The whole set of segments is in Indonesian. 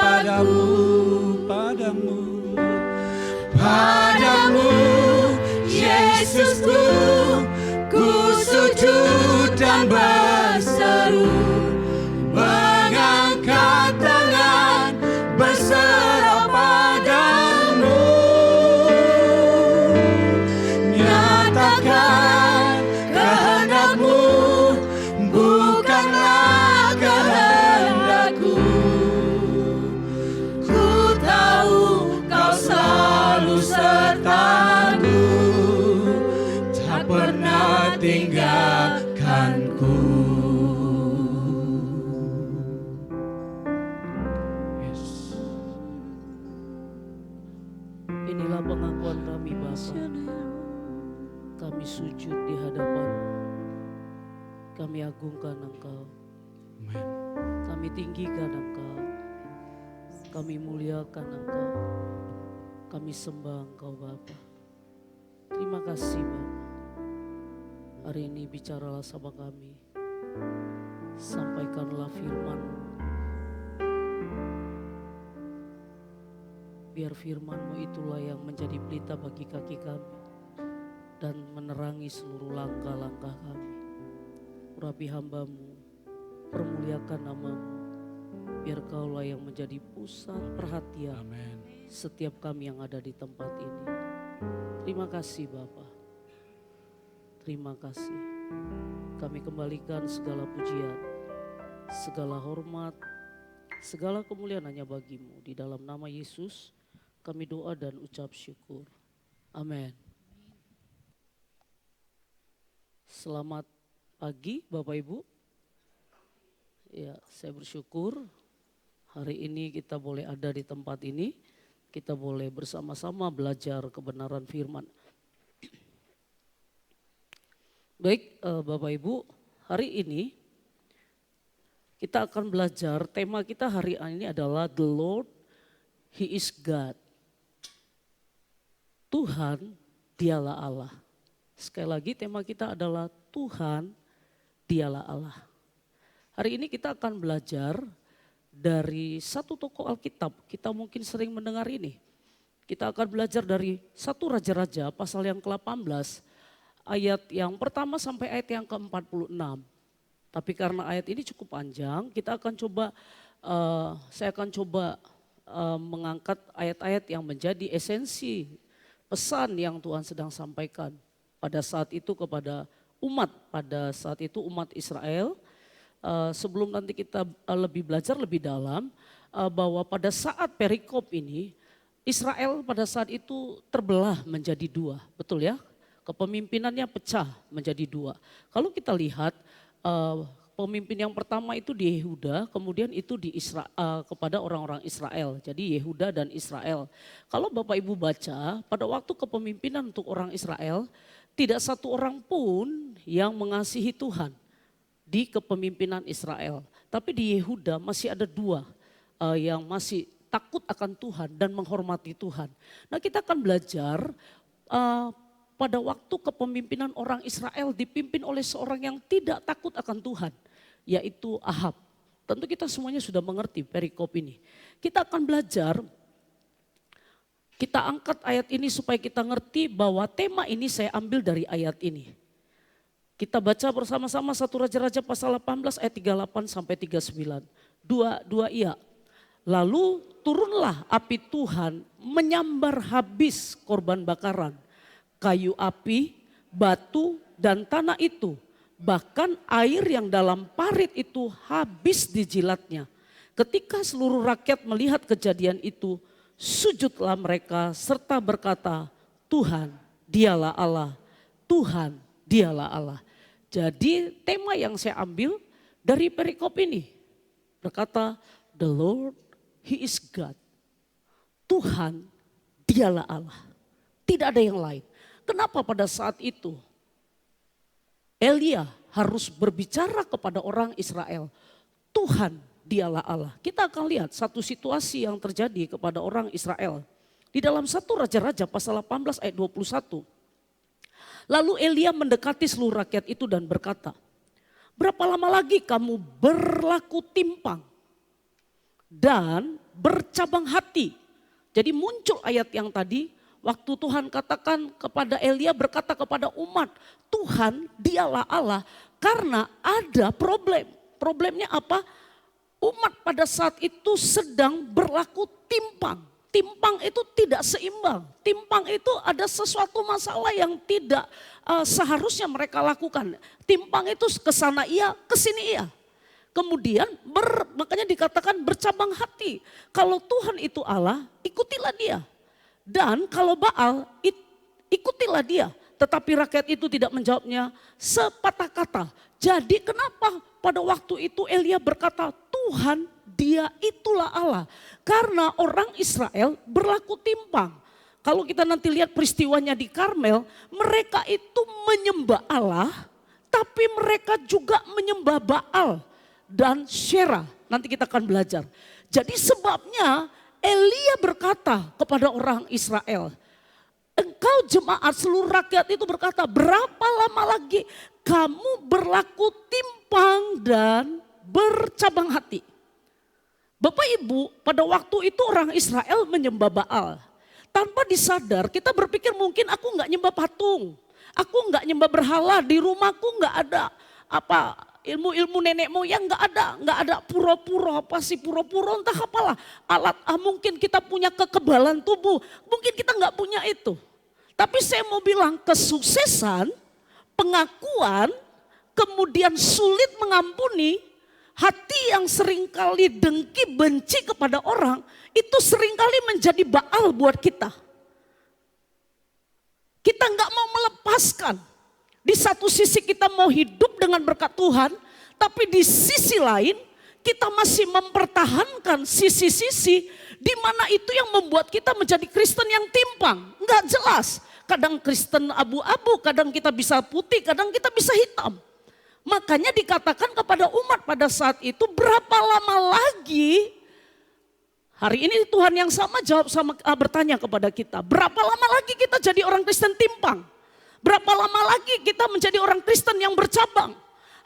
padamu, padamu, Yesusku, ku sujud dan berseru, mengangkat tangan berserah padamu, nyatakan kehendakmu, bukanlah kehendakku. Ku tahu kau selalu sertaku, tak pernah tinggalkanku. Inilah pengakuan kami Bapa. Kami sujud di hadapan, kami agungkan Engkau, kami tinggikan Engkau, kami muliakan Engkau, kami sembah Engkau Bapa. Terima kasih Bapa. Hari ini bicaralah sama kami, sampaikanlah firman-Mu. Biar firman-Mu itulah yang menjadi pelita bagi kaki kami dan menerangi seluruh langkah-langkah kami. Urapi hamba-Mu, permuliakan nama-Mu, biar Kaulah yang menjadi pusat perhatian setiap kami yang ada di tempat ini. Terima kasih Bapa, terima kasih. Kami kembalikan segala pujian, segala hormat, segala kemuliaan hanya bagi-Mu. Di dalam nama Yesus kami doa dan ucap syukur. Amin. Selamat pagi Bapak Ibu. Ya, saya bersyukur hari ini kita boleh ada di tempat ini. Kita boleh bersama-sama belajar kebenaran firman. Baik Bapak Ibu, hari ini kita akan belajar, tema kita hari ini adalah The Lord, He is God. Tuhan, Dialah Allah. Sekali lagi tema kita adalah Tuhan, Dialah Allah. Hari ini kita akan belajar dari satu tokoh Alkitab. Kita mungkin sering mendengar ini. Kita akan belajar dari satu Raja-Raja pasal yang ke-18 ayat yang pertama sampai ayat yang ke-46. Tapi karena ayat ini cukup panjang, kita akan coba, saya akan coba mengangkat ayat-ayat yang menjadi esensi pesan yang Tuhan sedang sampaikan pada saat itu kepada umat, pada saat itu umat Israel. Sebelum nanti kita lebih belajar lebih dalam bahwa pada saat perikop ini Israel pada saat itu terbelah menjadi dua, betul ya? Kepemimpinannya pecah menjadi dua. Kalau kita lihat pemimpin yang pertama itu di Yehuda, kemudian itu di kepada orang-orang Israel. Jadi Yehuda dan Israel. Kalau Bapak Ibu baca, pada waktu kepemimpinan untuk orang Israel, tidak satu orang pun yang mengasihi Tuhan di kepemimpinan Israel. Tapi di Yehuda masih ada dua yang masih takut akan Tuhan dan menghormati Tuhan. Nah, kita akan belajar pada waktu kepemimpinan orang Israel dipimpin oleh seorang yang tidak takut akan Tuhan, yaitu Ahab. Tentu kita semuanya sudah mengerti perikop ini. Kita akan belajar, kita angkat ayat ini supaya kita ngerti bahwa tema ini saya ambil dari ayat ini. Kita baca bersama-sama satu Raja-Raja pasal 18 ayat 38 sampai 39. Dua iya. Lalu turunlah api Tuhan menyambar habis korban bakaran, kayu api, batu dan tanah itu. Bahkan air yang dalam parit itu habis dijilatnya. Ketika seluruh rakyat melihat kejadian itu, sujudlah mereka serta berkata, Tuhan Dialah Allah, Tuhan Dialah Allah. Jadi tema yang saya ambil dari perikop ini berkata, The Lord, He is God. Tuhan, Dialah Allah. Tidak ada yang lain. Kenapa pada saat itu Elia harus berbicara kepada orang Israel, Tuhan, Dialah Allah. Kita akan lihat satu situasi yang terjadi kepada orang Israel. Di dalam satu Raja-Raja pasal 18 ayat 21. Lalu Elia mendekati seluruh rakyat itu dan berkata, berapa lama lagi kamu berlaku timpang dan bercabang hati. Jadi muncul ayat yang tadi, waktu Tuhan katakan kepada Elia, berkata kepada umat, Tuhan dialah Allah, karena ada problem. Problemnya apa? Umat pada saat itu sedang berlaku timpang. Timpang itu tidak seimbang. Timpang itu ada sesuatu masalah yang tidak seharusnya mereka lakukan. Timpang itu ke sana iya, ke sini iya. Kemudian makanya dikatakan bercabang hati. Kalau Tuhan itu Allah, ikutilah dia. Dan kalau Baal, ikutilah dia. Tetapi rakyat itu tidak menjawabnya sepatah kata. Jadi kenapa pada waktu itu Elia berkata, Tuhan dia itulah Allah. Karena orang Israel berlaku timpang. Kalau kita nanti lihat peristiwanya di Karmel, mereka itu menyembah Allah, tapi mereka juga menyembah Baal dan Syera. Nanti kita akan belajar. Jadi sebabnya Elia berkata kepada orang Israel, engkau jemaat seluruh rakyat itu berkata, berapa lama lagi kamu berlaku timpang dan bercabang hati. Bapak Ibu, pada waktu itu orang Israel menyembah Baal. Tanpa disadar kita berpikir mungkin aku nggak nyembah patung. Aku nggak nyembah berhala, di rumahku nggak ada ilmu-ilmu nenek moyang, nggak ada pura-pura, apa sih pura-pura entah apalah. Alat mungkin kita punya kekebalan tubuh, mungkin kita nggak punya itu. Tapi saya mau bilang kesuksesan, pengakuan, kemudian sulit mengampuni, hati yang seringkali dengki, benci kepada orang, itu seringkali menjadi Baal buat kita. Kita nggak mau melepaskan. Di satu sisi kita mau hidup dengan berkat Tuhan, tapi di sisi lain kita masih mempertahankan sisi-sisi di mana itu yang membuat kita menjadi Kristen yang timpang. Nggak jelas. Kadang Kristen abu-abu, kadang kita bisa putih, kadang kita bisa hitam. Makanya dikatakan kepada umat pada saat itu, berapa lama lagi, hari ini Tuhan yang sama bertanya kepada kita, berapa lama lagi kita jadi orang Kristen timpang? Berapa lama lagi kita menjadi orang Kristen yang bercabang?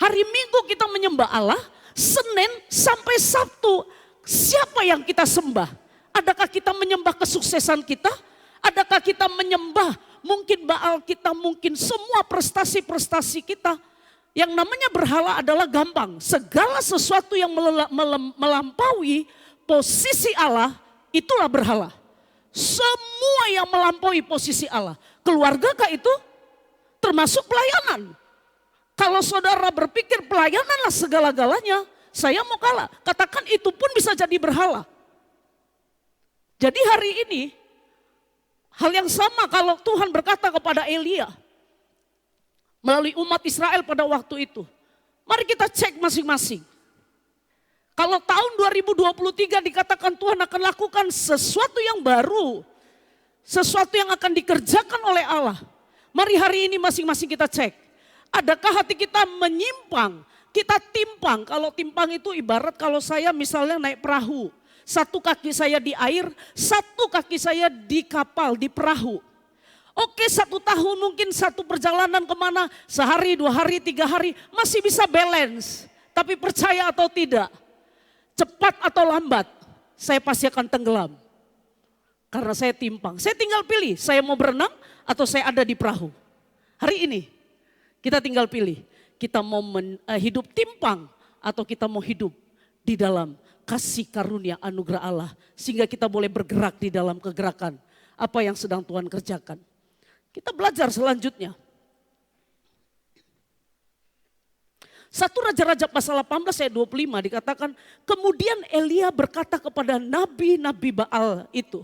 Hari Minggu kita menyembah Allah, Senin sampai Sabtu, siapa yang kita sembah? Adakah kita menyembah kesuksesan kita? Adakah kita menyembah mungkin Baal kita, mungkin semua prestasi-prestasi kita? Yang namanya berhala adalah gampang. Segala sesuatu yang melampaui posisi Allah, itulah berhala. Semua yang melampaui posisi Allah. Keluargakah itu? Termasuk pelayanan. Kalau saudara berpikir pelayananlah segala-galanya, saya mau kalah. Katakan itu pun bisa jadi berhala. Jadi hari ini, hal yang sama kalau Tuhan berkata kepada Elia, melalui umat Israel pada waktu itu. Mari kita cek masing-masing. Kalau tahun 2023 dikatakan Tuhan akan lakukan sesuatu yang baru, sesuatu yang akan dikerjakan oleh Allah. Mari hari ini masing-masing kita cek. Adakah hati kita menyimpang, kita timpang. Kalau timpang itu ibarat kalau saya misalnya naik perahu. Satu kaki saya di air, satu kaki saya di kapal, di perahu. Oke, 1 tahun mungkin satu perjalanan kemana, sehari, 2 hari, 3 hari masih bisa balance. Tapi percaya atau tidak, cepat atau lambat, saya pasti akan tenggelam. Karena saya timpang, saya tinggal pilih, saya mau berenang atau saya ada di perahu. Hari ini kita tinggal pilih, kita mau hidup timpang atau kita mau hidup di dalam kasih karunia anugerah Allah. Sehingga kita boleh bergerak di dalam kegerakan apa yang sedang Tuhan kerjakan. Kita belajar selanjutnya. 1 Raja-Raja pasal 18 ayat 25 dikatakan, kemudian Elia berkata kepada nabi-nabi Baal itu,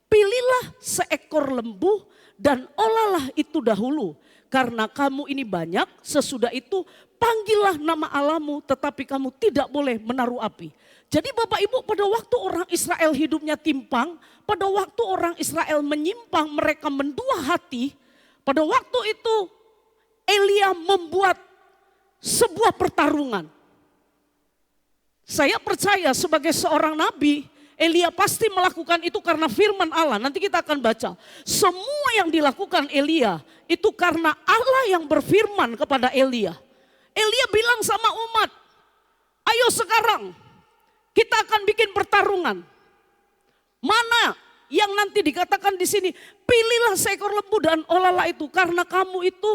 pilihlah seekor lembu dan olahlah itu dahulu. Karena kamu ini banyak, sesudah itu panggillah nama Allahmu, tetapi kamu tidak boleh menaruh api. Jadi Bapak Ibu, pada waktu orang Israel hidupnya timpang, pada waktu orang Israel menyimpang, mereka mendua hati, pada waktu itu Elia membuat sebuah pertarungan. Saya percaya sebagai seorang nabi, Elia pasti melakukan itu karena firman Allah. Nanti kita akan baca. Semua yang dilakukan Elia itu karena Allah yang berfirman kepada Elia. Elia bilang sama umat, ayo sekarang kita akan bikin pertarungan. Mana yang nanti dikatakan di sini, pilihlah seekor lembu dan olahlah itu karena kamu itu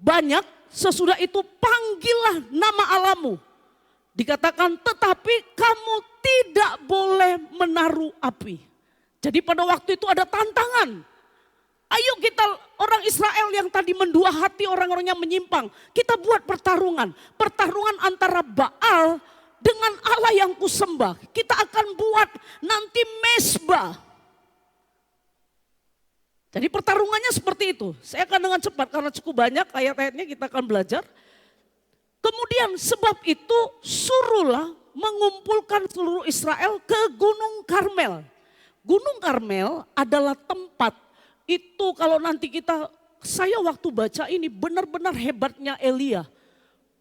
banyak, sesudah itu panggillah nama Allahmu. Dikatakan tetapi kamu tidak boleh menaruh api. Jadi pada waktu itu ada tantangan. Ayo kita orang Israel yang tadi mendua hati orang-orang yang menyimpang. Kita buat pertarungan. Pertarungan antara Baal dengan Allah yang kusembah. Kita akan buat nanti mesbah. Jadi pertarungannya seperti itu. Saya akan dengan cepat karena cukup banyak ayat-ayatnya kita akan belajar. Kemudian sebab itu suruhlah mengumpulkan seluruh Israel ke Gunung Karmel. Gunung Karmel adalah tempat itu kalau nanti saya waktu baca ini benar-benar hebatnya Elia.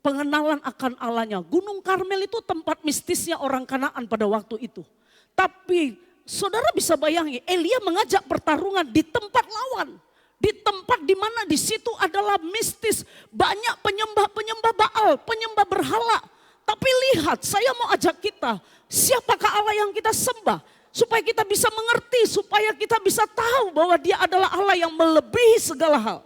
Pengenalan akan Allahnya. Gunung Karmel itu tempat mistisnya orang Kanaan pada waktu itu. Tapi saudara bisa bayangin Elia mengajak pertarungan di tempat lawan. Di tempat di mana di situ adalah mistis. Banyak penyembah-penyembah Baal, penyembah berhala. Tapi lihat saya mau ajak kita. Siapakah Allah yang kita sembah? Supaya kita bisa mengerti, supaya kita bisa tahu bahwa dia adalah Allah yang melebihi segala hal.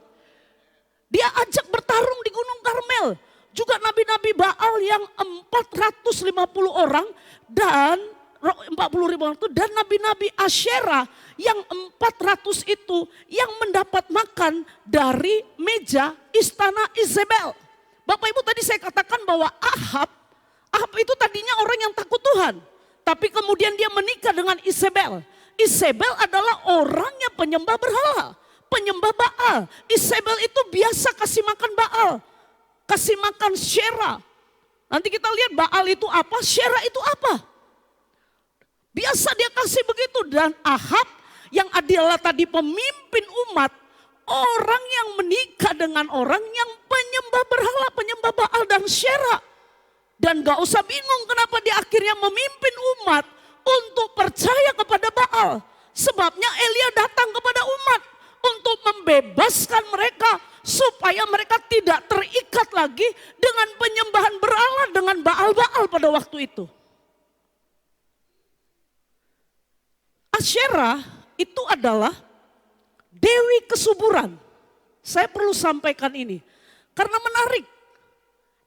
Dia ajak bertarung di Gunung Karmel. Juga nabi-nabi Baal yang 450 orang dan 40.000 orang itu dan nabi-nabi Asyera yang 400 itu yang mendapat makan dari meja istana Izebel. Bapak Ibu tadi saya katakan bahwa Ahab itu tadinya orang yang takut Tuhan. Tapi kemudian dia menikah dengan Izebel. Izebel adalah orangnya penyembah berhala, penyembah Baal. Izebel itu biasa kasih makan Baal, kasih makan Syera. Nanti kita lihat Baal itu apa, Syera itu apa. Biasa dia kasih begitu dan Ahab yang adalah tadi pemimpin umat, orang yang menikah dengan orang yang penyembah berhala, penyembah Baal dan Syera. Dan gak usah bingung kenapa dia akhirnya memimpin umat untuk percaya kepada Baal. Sebabnya Elia datang kepada umat untuk membebaskan mereka supaya mereka tidak terikat lagi dengan penyembahan berhala dengan Baal-Baal pada waktu itu. Asyera itu adalah dewi kesuburan. Saya perlu sampaikan ini karena menarik.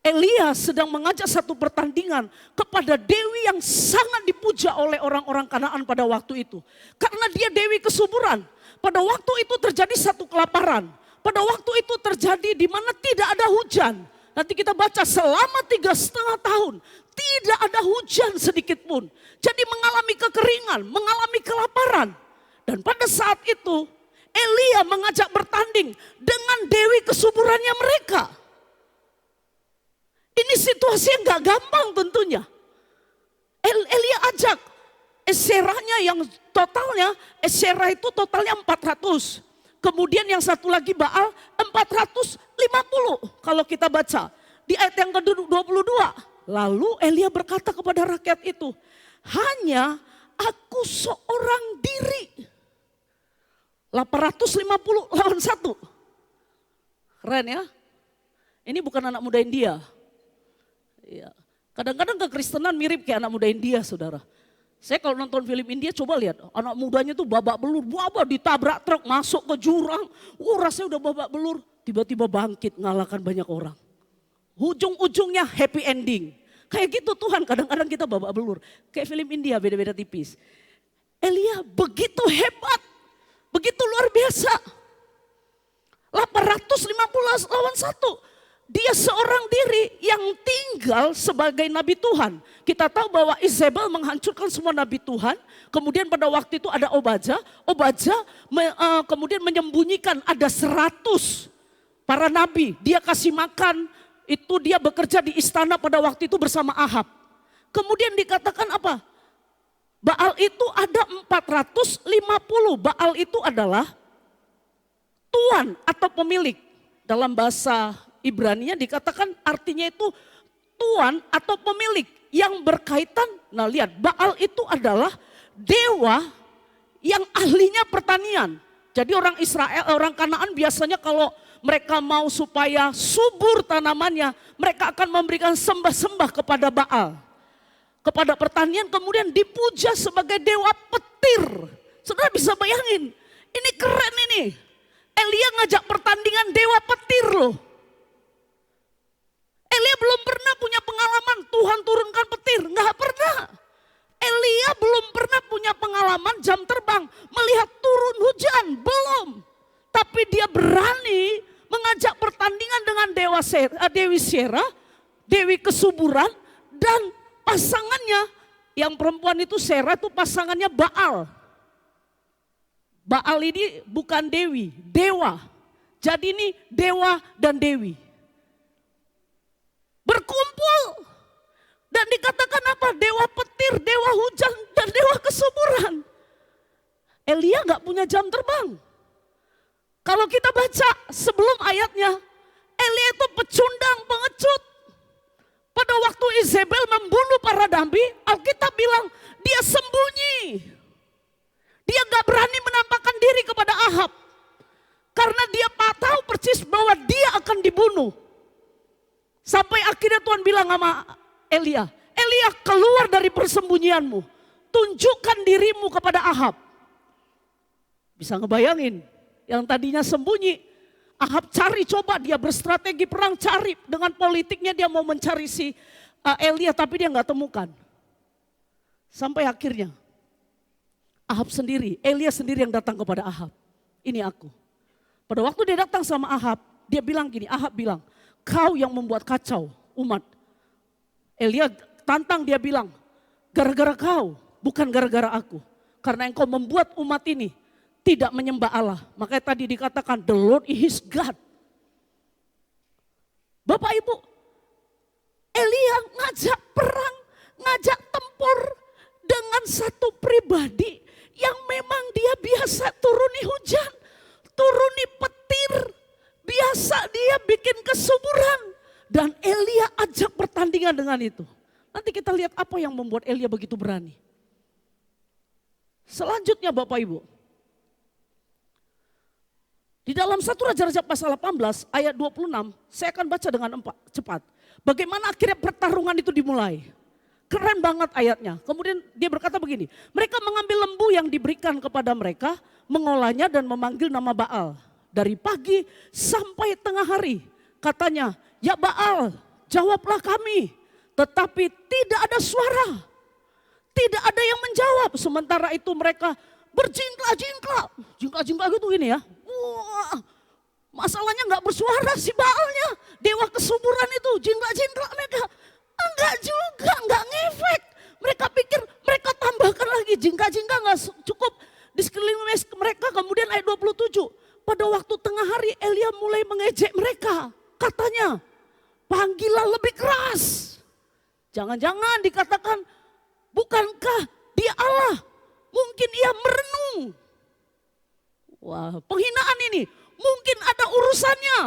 Elia sedang mengajak satu pertandingan kepada dewi yang sangat dipuja oleh orang-orang Kanaan pada waktu itu. Karena dia dewi kesuburan. Pada waktu itu terjadi satu kelaparan. Pada waktu itu terjadi di mana tidak ada hujan. Nanti kita baca selama 3,5 tahun. Tidak ada hujan sedikit pun. Jadi mengalami kekeringan, mengalami kelaparan. Dan pada saat itu Elia mengajak bertanding dengan dewi kesuburannya mereka. Ini situasi yang gak gampang tentunya. Elia ajak Eseranya yang totalnya, Esera itu totalnya 400. Kemudian yang satu lagi Baal 450 kalau kita baca. Di ayat yang ke-22. Lalu Elia berkata kepada rakyat itu, hanya aku seorang diri. 850 lawan 1. Keren ya. Ini bukan anak muda India. Ya. Kadang-kadang kekristenan mirip kayak anak muda India, saudara. Saya kalau nonton film India coba lihat, anak mudanya tuh babak belur, ditabrak truk masuk ke jurang. Rasanya udah babak belur, tiba-tiba bangkit ngalahkan banyak orang. Ujung-ujungnya happy ending. Kayak gitu Tuhan, kadang-kadang kita babak belur. Kayak film India beda-beda tipis. Elia begitu hebat, begitu luar biasa. 850 lawan 1. Dia seorang diri yang tinggal sebagai nabi Tuhan. Kita tahu bahwa Izebel menghancurkan semua nabi Tuhan. Kemudian pada waktu itu ada Obadja. Kemudian menyembunyikan ada 100 para nabi. Dia kasih makan, itu dia bekerja di istana pada waktu itu bersama Ahab. Kemudian dikatakan apa? Baal itu ada 450. Baal itu adalah tuan atau pemilik. Dalam bahasa Ibrani dikatakan artinya itu tuan atau pemilik yang berkaitan. Nah lihat, Baal itu adalah dewa yang ahlinya pertanian. Jadi orang Israel, orang Kanaan biasanya kalau mereka mau supaya subur tanamannya, mereka akan memberikan sembah-sembah kepada Baal. Kepada pertanian, kemudian dipuja sebagai dewa petir. petir. Saudara bisa bayangin, ini keren ini. Elia ngajak pertandingan dewa petir loh. Elia belum pernah punya pengalaman Tuhan turunkan petir, nggak pernah. Elia belum pernah punya pengalaman jam terbang, melihat turun hujan, belum. Tapi dia berani mengajak pertandingan dengan Dewi Sera, Dewi kesuburan, dan pasangannya. Yang perempuan itu Sera itu pasangannya Baal. Baal ini bukan dewi, dewa. Jadi ini dewa dan dewi. Berkumpul. Dan dikatakan apa? Dewa petir, dewa hujan, dan dewa kesuburan. Elia gak punya jam terbang. Kalau kita baca sebelum ayatnya, Elia itu pecundang, pengecut. Pada waktu Izebel membunuh para nabi, Alkitab bilang dia sembunyi. Dia gak berani menampakkan diri kepada Ahab. Karena dia tahu persis bahwa dia akan dibunuh. Sampai akhirnya Tuhan bilang sama Elia, Elia keluar dari persembunyianmu. Tunjukkan dirimu kepada Ahab. Bisa ngebayangin, yang tadinya sembunyi, Ahab cari, coba dia berstrategi perang, cari. Dengan politiknya dia mau mencari si Elia, tapi dia gak temukan. Sampai akhirnya Ahab sendiri, Elia sendiri yang datang kepada Ahab. Ini aku. Pada waktu dia datang sama Ahab, dia bilang gini, Ahab bilang, kau yang membuat kacau umat. Elia tantang, dia bilang, gara-gara kau, bukan gara-gara aku. Karena engkau membuat umat ini tidak menyembah Allah. Makanya tadi dikatakan, the Lord is God. Bapak Ibu, Elia ngajak perang, ngajak tempur dengan satu pribadi yang memang dia biasa turuni hujan, turuni petir, biasa dia bikin kesuburan. Dan Elia ajak pertandingan dengan itu. Nanti kita lihat apa yang membuat Elia begitu berani. Selanjutnya Bapak Ibu. Di dalam 1 Raja-Raja pasal 18 ayat 26, saya akan baca dengan cepat. Bagaimana akhirnya pertarungan itu dimulai. Keren banget ayatnya. Kemudian dia berkata begini, mereka mengambil lembu yang diberikan kepada mereka, mengolahnya dan memanggil nama Baal. Dari pagi sampai tengah hari, katanya, ya Baal, jawablah kami. Tetapi tidak ada suara, tidak ada yang menjawab. Sementara itu mereka berjingkrak-jingkrak, jingkrak-jingkrak gitu ini ya. Wah, masalahnya gak bersuara si Baalnya, dewa kesuburan itu, jingkrak-jingkrak mereka. Enggak juga, enggak ngefek. Mereka pikir mereka tambahkan lagi jingkrak-jingkrak gak cukup di sekeliling mereka. Kemudian ayat 27, pada waktu tengah hari Elia mulai mengejek mereka. Katanya, panggillah lebih keras. Jangan-jangan dikatakan, bukankah dia Allah? Mungkin ia merenung. Wah, penghinaan ini. Mungkin ada urusannya.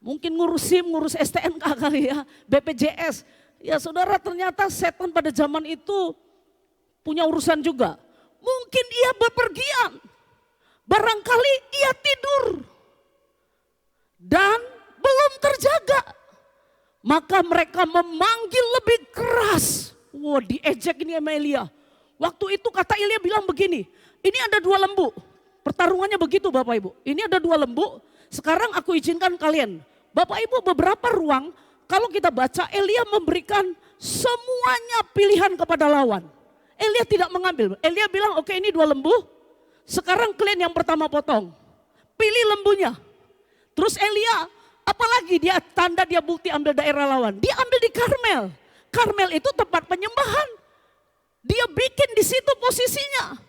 Mungkin ngurus SIM, ngurus STNK kali ya, BPJS. Ya saudara, ternyata setan pada zaman itu punya urusan juga. Mungkin ia bepergian. Barangkali ia tidur. Dan belum terjaga. Maka mereka memanggil lebih keras. Wah, diejek ini sama Elia. Waktu itu kata Elia bilang begini, ini ada 2 lembu. Pertarungannya begitu Bapak Ibu. Ini ada 2 lembu, sekarang aku izinkan kalian. Bapak Ibu, beberapa ruang, kalau kita baca Elia memberikan semuanya pilihan kepada lawan. Elia tidak mengambil. Elia bilang, oke, ini 2 lembu, sekarang kalian yang pertama potong. Pilih lembunya. Terus Elia, apalagi dia tanda dia bukti ambil daerah lawan. Dia ambil di Karmel. Karmel itu tempat penyembahan. Dia bikin di situ posisinya.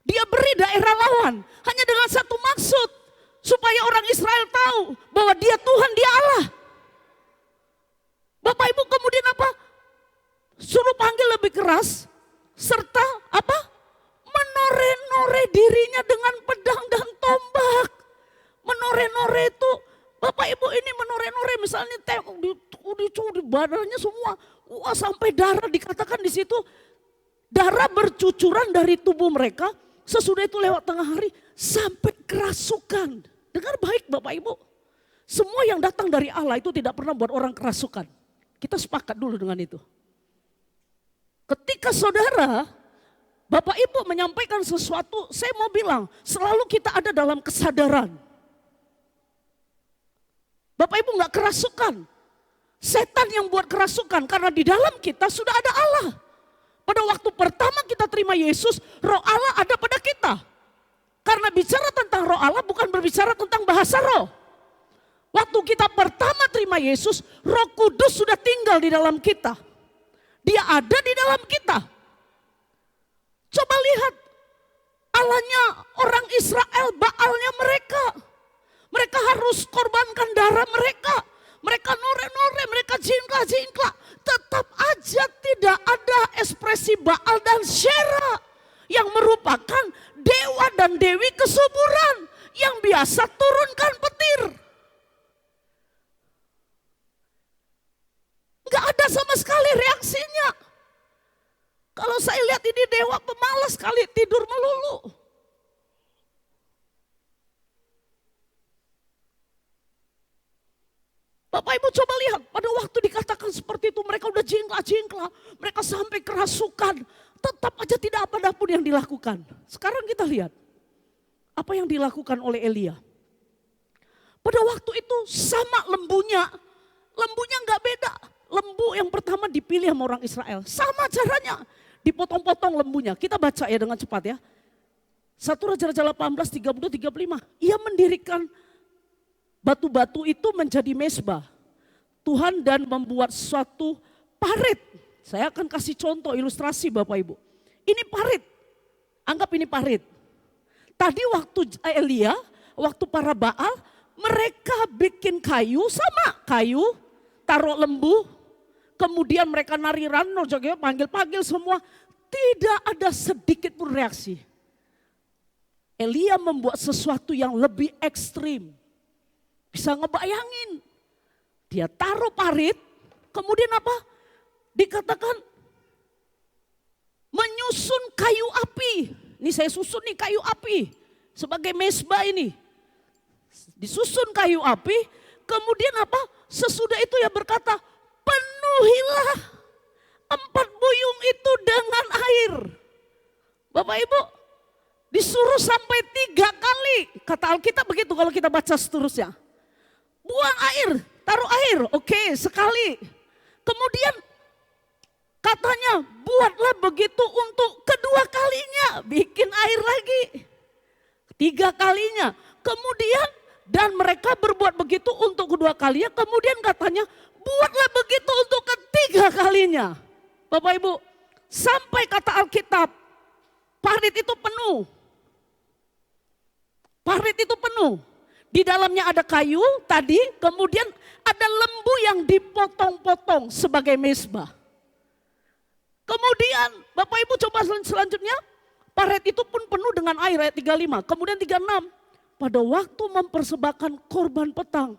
Dia beri daerah lawan hanya dengan satu maksud. Supaya orang Israel tahu bahwa dia Tuhan, dia Allah. Bapak Ibu kemudian apa? Suruh panggil lebih keras. Serta apa? Menore-nore dirinya dengan pedang dan tombak. Menore-nore itu, Bapak Ibu ini menore-nore misalnya di badannya semua. Wah, sampai darah dikatakan di situ. Darah bercucuran dari tubuh mereka. Sesudah itu lewat tengah hari sampai kerasukan. Dengar baik Bapak Ibu. Semua yang datang dari Allah itu tidak pernah buat orang kerasukan. Kita sepakat dulu dengan itu. Ketika saudara Bapak Ibu menyampaikan sesuatu, saya mau bilang selalu kita ada dalam kesadaran. Bapak Ibu gak kerasukan. Setan yang buat kerasukan karena di dalam kita sudah ada Allah. Pada waktu pertama kita terima Yesus, Roh Allah ada pada kita. Karena bicara tentang Roh Allah bukan berbicara tentang bahasa roh. Waktu kita pertama terima Yesus, Roh Kudus sudah tinggal di dalam kita. Dia ada di dalam kita. Coba lihat Allahnya orang Israel, Baalnya mereka. Mereka harus korbankan darah mereka. Mereka nore-nore, mereka jingkla-jingkla. Tetap aja tidak ada ekspresi Baal dan Syera. Yang merupakan dewa dan dewi kesuburan. Yang biasa turunkan petir. Gak ada sama sekali reaksinya. Kalau saya lihat ini dewa pemalas sekali, tidur melulu. Bapak Ibu coba lihat, pada waktu dikatakan seperti itu mereka udah jingkla-jingkla. Mereka sampai kerasukan, tetap aja tidak apa-apa pun yang dilakukan. Sekarang kita lihat, apa yang dilakukan oleh Elia. Pada waktu itu sama lembunya gak beda. Lembu yang pertama dipilih sama orang Israel, sama caranya. Dipotong-potong lembunya, kita baca ya dengan cepat ya. 1 Raja-Raja 18, 30, 35. Ia mendirikan batu-batu itu menjadi mezbah Tuhan dan membuat suatu parit. Saya akan kasih contoh ilustrasi Bapak Ibu. Ini parit, anggap ini parit. Tadi waktu Elia, waktu para Baal, mereka bikin kayu sama kayu, taruh lembu, kemudian mereka nari rano, panggil-panggil semua. Tidak ada sedikit pun reaksi. Elia membuat sesuatu yang lebih ekstrim. Bisa ngebayangin, dia taruh parit, kemudian apa? Dikatakan menyusun kayu api. Ini saya susun nih kayu api sebagai mezbah ini. Disusun kayu api, kemudian apa? Sesudah itu ya berkata, penuhilah 4 buyung itu dengan air. Bapak Ibu, disuruh sampai 3 kali. Kata Alkitab begitu kalau kita baca seterusnya. Buang air, taruh air, oke sekali. Kemudian katanya buatlah begitu untuk kedua kalinya, bikin air lagi. 3 kalinya, kemudian dan mereka berbuat begitu untuk kedua kalinya, kemudian katanya buatlah begitu untuk ketiga kalinya. Bapak Ibu, sampai kata Alkitab, parit itu penuh. Parit itu penuh. Di dalamnya ada kayu tadi, kemudian ada lembu yang dipotong-potong sebagai mezbah. Kemudian Bapak Ibu coba selanjutnya, parit itu pun penuh dengan air ayat 35. Kemudian 36, pada waktu mempersembahkan korban petang,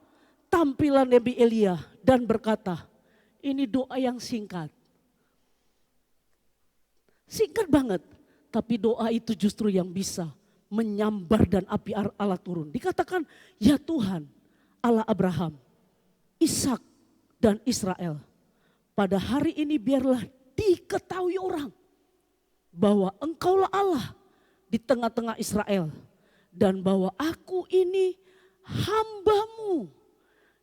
tampilan Nabi Elia dan berkata, ini doa yang singkat. Singkat banget, tapi doa itu justru yang bisa menyambar dan api Allah turun. Dikatakan, ya Tuhan, Allah Abraham, Ishak dan Israel. Pada hari ini biarlah diketahui orang bahwa Engkaulah Allah di tengah-tengah Israel. Dan bahwa aku ini hamba-Mu.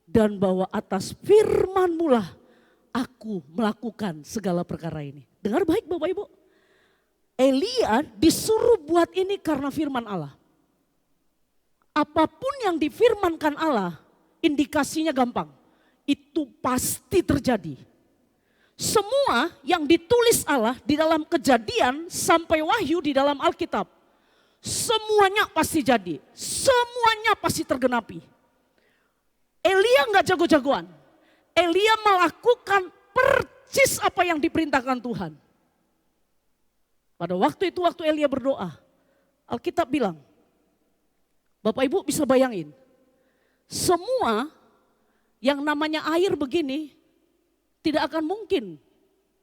Dan bahwa atas firman-Mu lah aku melakukan segala perkara ini. Dengar baik Bapak Ibu. Elia disuruh buat ini karena firman Allah. Apapun yang difirmankan Allah, indikasinya gampang. Itu pasti terjadi. Semua yang ditulis Allah di dalam Kejadian sampai Wahyu di dalam Alkitab, semuanya pasti jadi. Semuanya pasti tergenapi. Elia gak jago-jagoan. Elia melakukan percis apa yang diperintahkan Tuhan. Pada waktu itu, waktu Elia berdoa, Alkitab bilang, Bapak Ibu bisa bayangin, semua yang namanya air begini, tidak akan mungkin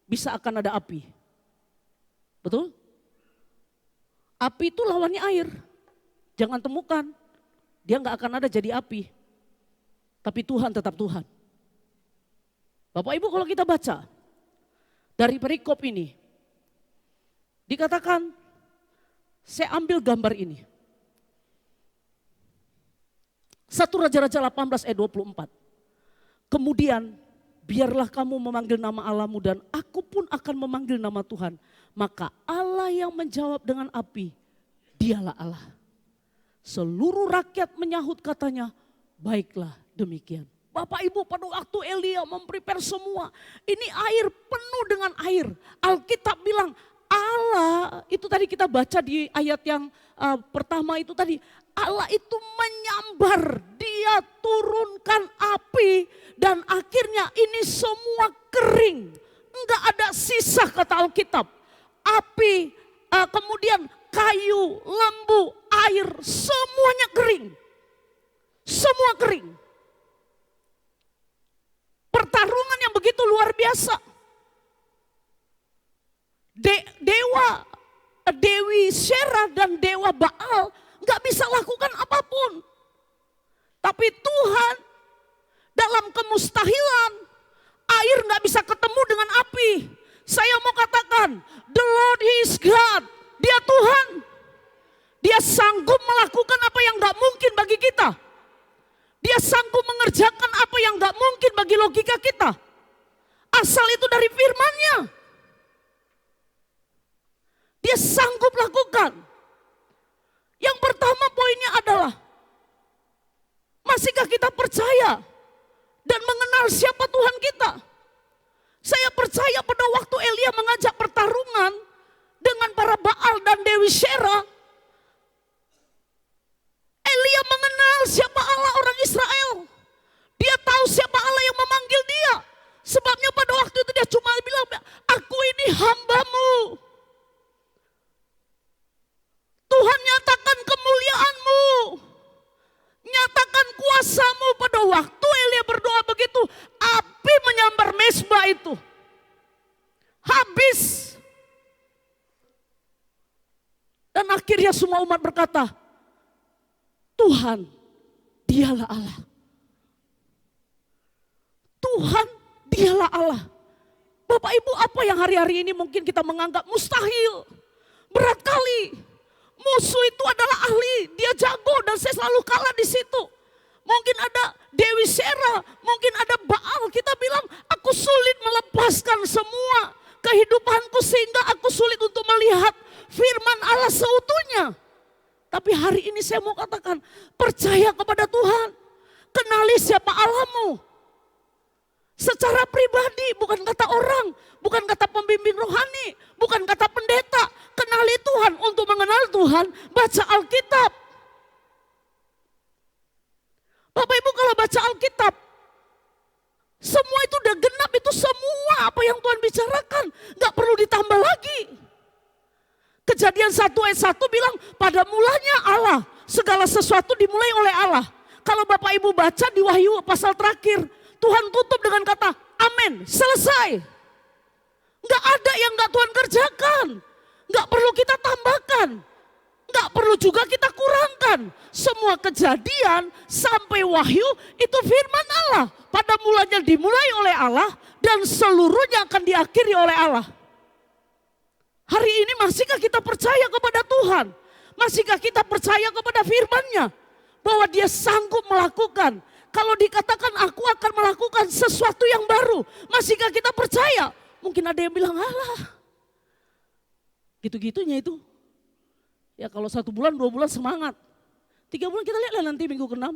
bisa akan ada api. Betul? Api itu lawannya air, jangan temukan, dia gak akan ada jadi api. Tapi Tuhan tetap Tuhan. Bapak Ibu kalau kita baca, dari perikop ini, Dikatakan, saya ambil gambar ini. 1 Raja-Raja 18 ayat 24. Kemudian biarlah kamu memanggil nama Allahmu dan aku pun akan memanggil nama Tuhan. Maka Allah yang menjawab dengan api, dialah Allah. Seluruh rakyat menyahut katanya, baiklah demikian. Bapak Ibu, pada waktu Elia memprepare semua, ini air penuh dengan air. Alkitab bilang Allah, itu tadi kita baca di ayat yang pertama itu tadi, Allah itu menyambar, dia turunkan api dan akhirnya ini semua kering. Enggak ada sisa kata Alkitab. Api, kemudian kayu, lembu, air, semuanya kering. Semua kering. Pertarungan yang begitu luar biasa. Dewi Syera dan Dewa Baal gak bisa lakukan apapun. Tapi Tuhan dalam kemustahilan, air gak bisa ketemu dengan api. Saya mau katakan, the Lord is God, dia Tuhan. Dia sanggup melakukan apa yang gak mungkin bagi kita. Dia sanggup mengerjakan apa yang gak mungkin bagi logika kita. Asal itu dari firman-Nya. Dia sanggup lakukan. Yang pertama poinnya adalah, masihkah kita percaya dan mengenal siapa Tuhan kita? Saya percaya pada waktu Elia mengajak pertarungan dengan para Baal dan Dewi Syera, Elia mengenal siapa Allah orang Israel. Dia tahu siapa Allah yang memanggil dia. Sebabnya pada waktu itu dia cuma bilang, aku ini hamba-Mu. Tuhan, nyatakan kemuliaan-Mu. Nyatakan kuasa-Mu. Pada waktu Elia berdoa begitu, api menyambar mezbah itu. Habis. Dan akhirnya semua umat berkata, Tuhan, dialah Allah. Tuhan, dialah Allah. Bapak Ibu, apa yang hari-hari ini mungkin kita menganggap mustahil. Berat kali. Musuh itu adalah ahli, dia jago dan saya selalu kalah di situ. Mungkin ada Dewi Syera, mungkin ada Baal. Kita bilang, aku sulit melepaskan semua kehidupanku sehingga aku sulit untuk melihat firman Allah seutuhnya. Tapi hari ini saya mau katakan, percaya kepada Tuhan. Kenali siapa Allah-Mu. Secara pribadi, bukan kata orang, bukan kata pembimbing rohani, bukan kata pendeta. Kenali Tuhan. Untuk mengenal Tuhan, baca Alkitab. Bapak Ibu, kalau baca Alkitab, semua itu udah genap, itu semua apa yang Tuhan bicarakan. Gak perlu ditambah lagi. Kejadian 1 ayat 1 bilang, pada mulanya Allah, segala sesuatu dimulai oleh Allah. Kalau Bapak Ibu baca di Wahyu pasal terakhir, Tuhan tutup dengan kata, amin, selesai. Gak ada yang gak Tuhan kerjakan. Gak perlu kita tambahkan. Gak perlu juga kita kurangkan. Semua kejadian sampai Wahyu itu firman Allah. Pada mulanya dimulai oleh Allah dan seluruhnya akan diakhiri oleh Allah. Hari ini masihkah kita percaya kepada Tuhan? Masihkah kita percaya kepada firman-Nya? Bahwa dia sanggup melakukan. Kalau dikatakan aku akan melakukan sesuatu yang baru. Masihkah kita percaya? Mungkin ada yang bilang, alah. Gitu-gitunya itu. Ya kalau 1 bulan, 2 bulan semangat. 3 bulan kita lihatlah nanti minggu ke-6.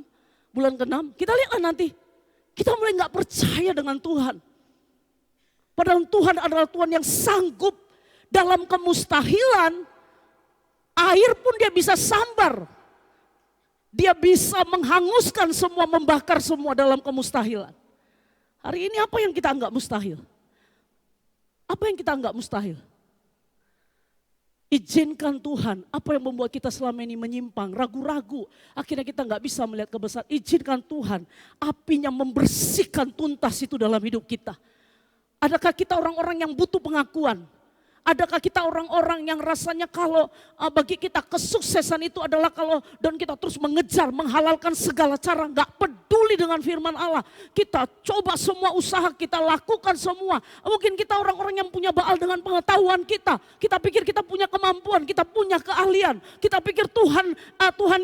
Bulan ke-6 kita lihatlah nanti. Kita mulai gak percaya dengan Tuhan. Padahal Tuhan adalah Tuhan yang sanggup dalam kemustahilan. Air pun dia bisa sambar. Dia bisa menghanguskan semua, membakar semua dalam kemustahilan. Hari ini apa yang kita anggap mustahil? Apa yang kita anggap mustahil? Izinkan Tuhan, apa yang membuat kita selama ini menyimpang, ragu-ragu. Akhirnya kita gak bisa melihat kebesaran. Izinkan Tuhan, apinya membersihkan tuntas itu dalam hidup kita. Adakah kita orang-orang yang butuh pengakuan? Adakah kita orang-orang yang rasanya kalau bagi kita kesuksesan itu adalah kalau dan kita terus mengejar, menghalalkan segala cara, gak peduli dengan firman Allah. Kita coba semua usaha, kita lakukan semua. Mungkin kita orang-orang yang punya Baal dengan pengetahuan kita. Kita pikir kita punya kemampuan, kita punya keahlian. Kita pikir Tuhan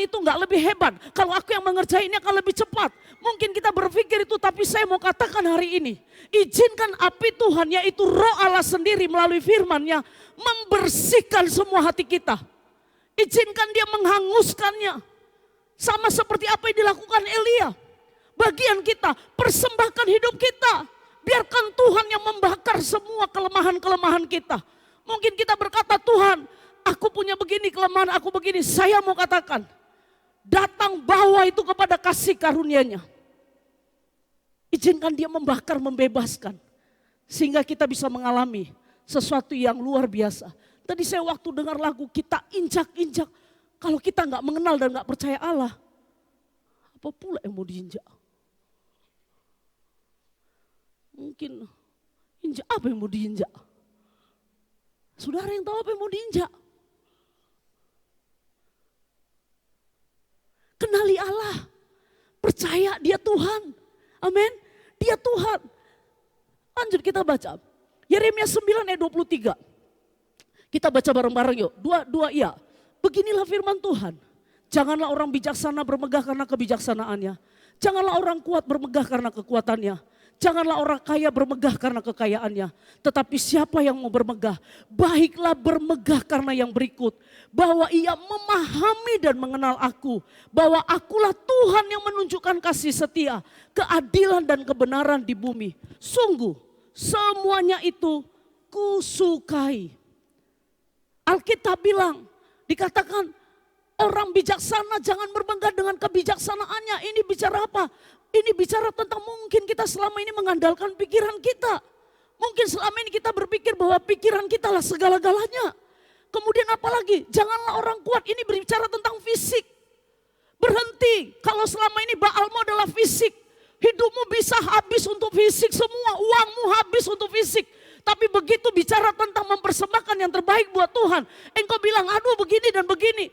itu gak lebih hebat. Kalau aku yang mengerjainnya akan lebih cepat. Mungkin kita berpikir itu, tapi saya mau katakan hari ini. Izinkan api Tuhan, yaitu Roh Allah sendiri melalui firman-Nya membersihkan semua hati kita. Izinkan dia menghanguskannya. Sama seperti apa yang dilakukan Elia. Bagian kita, persembahkan hidup kita. Biarkan Tuhan yang membakar semua kelemahan-kelemahan kita. Mungkin kita berkata, Tuhan, aku punya begini, kelemahan aku begini. Saya mau katakan, datang bawa itu kepada kasih karunia-Nya. Izinkan dia membakar, membebaskan. Sehingga kita bisa mengalami sesuatu yang luar biasa. Tadi saya waktu dengar lagu, kita injak-injak. Kalau kita nggak mengenal dan nggak percaya Allah, apa pula yang mau diinjak? Mungkin injak apa yang mau diinjak? Saudara yang tahu apa yang mau diinjak? Kenali Allah, percaya dia Tuhan. Amin. Dia Tuhan. Lanjut kita baca. Yeremia 9 ayat 23. Kita baca bareng-bareng yuk. Dua iya. Beginilah firman Tuhan. Janganlah orang bijaksana bermegah karena kebijaksanaannya. Janganlah orang kuat bermegah karena kekuatannya. Janganlah orang kaya bermegah karena kekayaannya. Tetapi siapa yang mau bermegah, baiklah bermegah karena yang berikut. Bahwa ia memahami dan mengenal aku. Bahwa akulah Tuhan yang menunjukkan kasih setia, keadilan dan kebenaran di bumi. Sungguh semuanya itu kusukai. Alkitab bilang, dikatakan orang bijaksana jangan bermegah dengan kebijaksanaannya. Ini bicara apa? Ini bicara tentang mungkin kita selama ini mengandalkan pikiran kita. Mungkin selama ini kita berpikir bahwa pikiran kita lah segala-galanya. Kemudian apalagi? Janganlah orang kuat, ini berbicara tentang fisik. Berhenti, kalau selama ini Baalmu adalah fisik. Hidupmu bisa habis untuk fisik semua, uangmu habis untuk fisik. Tapi begitu bicara tentang mempersembahkan yang terbaik buat Tuhan, engkau bilang aduh begini dan begini.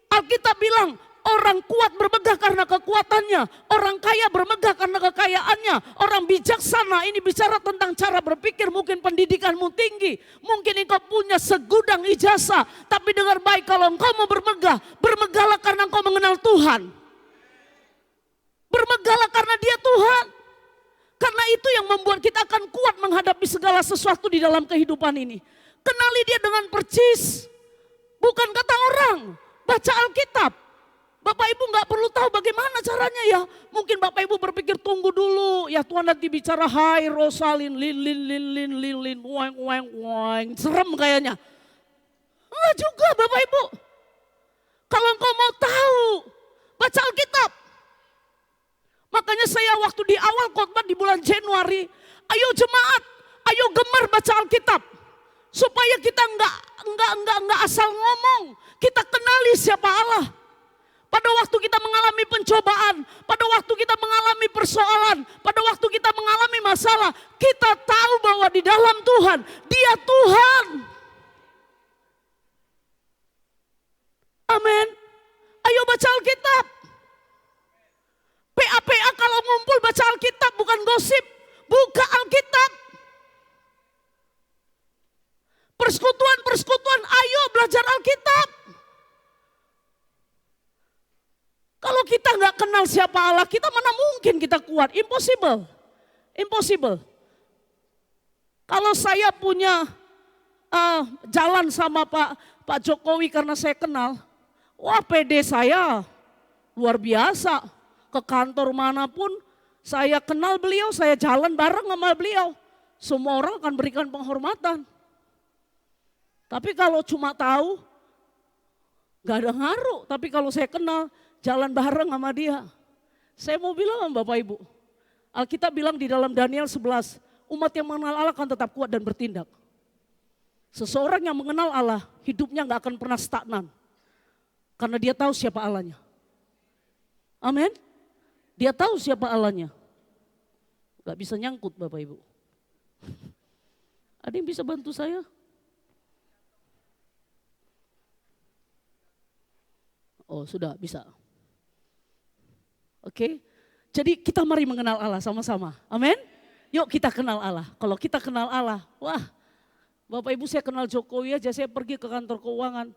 Alkitab bilang, orang kuat bermegah karena kekuatannya. Orang kaya bermegah karena kekayaannya. Orang bijaksana ini bicara tentang cara berpikir. Mungkin pendidikanmu tinggi. Mungkin engkau punya segudang ijazah. Tapi dengar baik, kalau engkau mau bermegah, bermegahlah karena engkau mengenal Tuhan. Bermegahlah karena dia Tuhan. Karena itu yang membuat kita akan kuat menghadapi segala sesuatu di dalam kehidupan ini. Kenali dia dengan percis. Bukan kata orang. Baca Alkitab. Bapak Ibu gak perlu tahu bagaimana caranya ya. Mungkin Bapak Ibu berpikir tunggu dulu. Ya Tuhan nanti bicara hai Rosalin, lin, weng. Serem kayaknya. Enggak juga Bapak Ibu. Kalau engkau mau tahu, baca Alkitab. Makanya saya waktu di awal khotbah di bulan Januari, ayo jemaat, ayo gemar baca Alkitab. Supaya kita enggak asal ngomong. Kita kenali siapa Allah. Pada waktu kita mengalami pencobaan, pada waktu kita mengalami persoalan, pada waktu kita mengalami masalah, kita tahu bahwa di dalam Tuhan, dia Tuhan. Amin. Ayo baca Alkitab. PA kalau ngumpul baca Alkitab, bukan gosip. Buka Alkitab. Persekutuan, ayo belajar Alkitab. Kalau kita nggak kenal siapa Allah, kita mana mungkin kita kuat? Impossible. Kalau saya punya jalan sama Pak Jokowi karena saya kenal, wah PD saya luar biasa. Ke kantor manapun saya kenal beliau, saya jalan bareng sama beliau. Semua orang akan berikan penghormatan. Tapi kalau cuma tahu, gak ada ngaruh. Tapi kalau saya kenal, jalan bareng sama dia. Saya mau bilang sama Bapak Ibu, Alkitab bilang di dalam Daniel 11, umat yang mengenal Allah akan tetap kuat dan bertindak. Seseorang yang mengenal Allah, hidupnya gak akan pernah stagnan. Karena dia tahu siapa Allahnya. Amin. Dia tahu siapa Allahnya. Gak bisa nyangkut Bapak Ibu. Ada yang bisa bantu saya? Oh sudah bisa. Oke, jadi kita mari mengenal Allah sama-sama. Amin. Yuk kita kenal Allah. Kalau kita kenal Allah, wah Bapak Ibu saya kenal Jokowi aja, saya pergi ke kantor keuangan.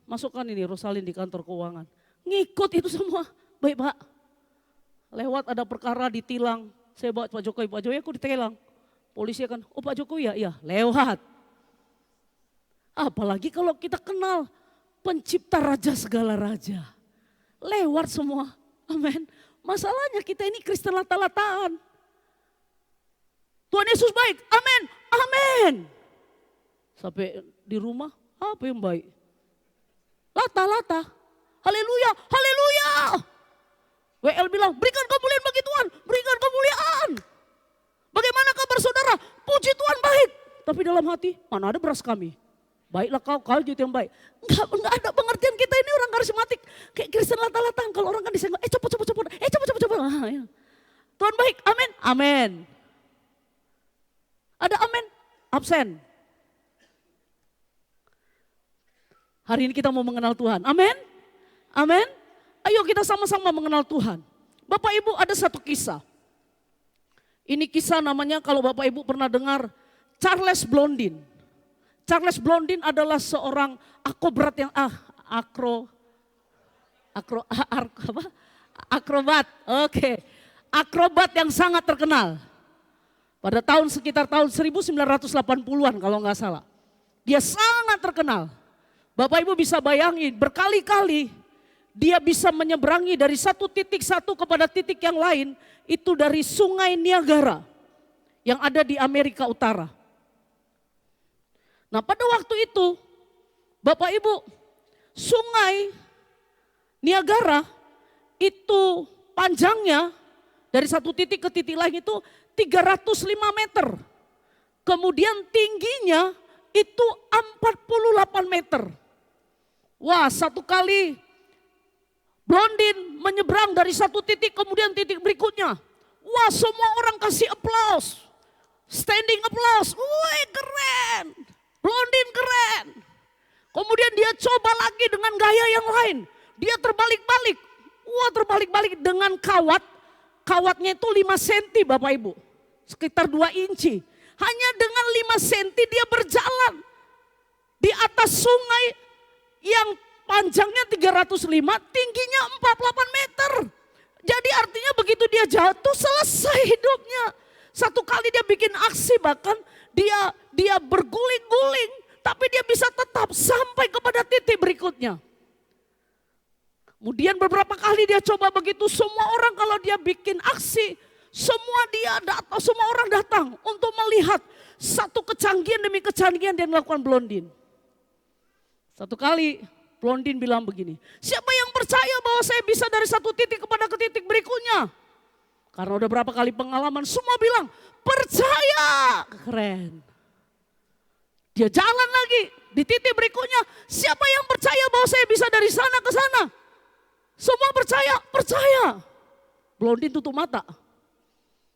Masukkan ini Rosalin di kantor keuangan. Ngikut itu semua. Baik Pak. Lewat ada perkara ditilang. Saya bawa Pak Jokowi aku ditilang. Polisi kan, oh Pak Jokowi ya, iya lewat. Apalagi kalau kita kenal pencipta raja segala raja. Lewat semua, amin. Masalahnya kita ini Kristen lata-lataan. Tuhan Yesus baik, amin, amin. Sampai di rumah, apa yang baik? Lata-lata, haleluya, haleluya. WL bilang, berikan kemuliaan bagi Tuhan, berikan kemuliaan. Bagaimana kabar saudara? Puji Tuhan baik. Tapi dalam hati, mana ada beras kami? Baiklah kau jadi yang baik. Enggak ada pengertian kita ini orang karismatik. Kayak Kristen lata-lataan. Kalau orang kan disenggol, cepet. Cepet. Ya. Tuhan baik, amin, amin. Ada amin, absen. Hari ini kita mau mengenal Tuhan, amin, amin. Ayo kita sama-sama mengenal Tuhan. Bapak Ibu ada satu kisah. Ini kisah namanya kalau Bapak Ibu pernah dengar Charles Blondin. Charles Blondin adalah seorang akrobat yang akrobat. Oke. Akrobat yang sangat terkenal. Pada sekitar tahun 1980-an kalau nggak salah. Dia sangat terkenal. Bapak Ibu bisa bayangin berkali-kali dia bisa menyeberangi dari satu titik satu kepada titik yang lain. Itu dari sungai Niagara yang ada di Amerika Utara. Nah pada waktu itu Bapak Ibu sungai Niagara itu panjangnya dari satu titik ke titik lain itu 305 meter. Kemudian tingginya itu 48 meter. Wah satu kali Blondin menyeberang dari satu titik kemudian titik berikutnya. Wah semua orang kasih applause. Standing applause. Wih keren. Blondin keren. Kemudian dia coba lagi dengan gaya yang lain. Dia terbalik-balik. Wah terbalik-balik dengan kawat. Kawatnya itu 5 cm Bapak Ibu. Sekitar 2 inci. Hanya dengan 5 cm dia berjalan. Di atas sungai yang panjangnya 305, tingginya 48 meter. Jadi artinya begitu dia jatuh selesai hidupnya. Satu kali dia bikin aksi bahkan dia berguling-guling. Tapi dia bisa tetap sampai kepada titik berikutnya. Kemudian beberapa kali dia coba begitu, semua orang kalau dia bikin aksi, semua orang datang untuk melihat satu kecanggihan demi kecanggihan yang dilakukan Blondin. Satu kali Blondin bilang begini, siapa yang percaya bahwa saya bisa dari satu titik kepada ke titik berikutnya? Karena udah berapa kali pengalaman, semua bilang percaya. Keren. Dia jalan lagi di titik berikutnya, siapa yang percaya bahwa saya bisa dari sana ke sana? Semua percaya. Blondin tutup mata.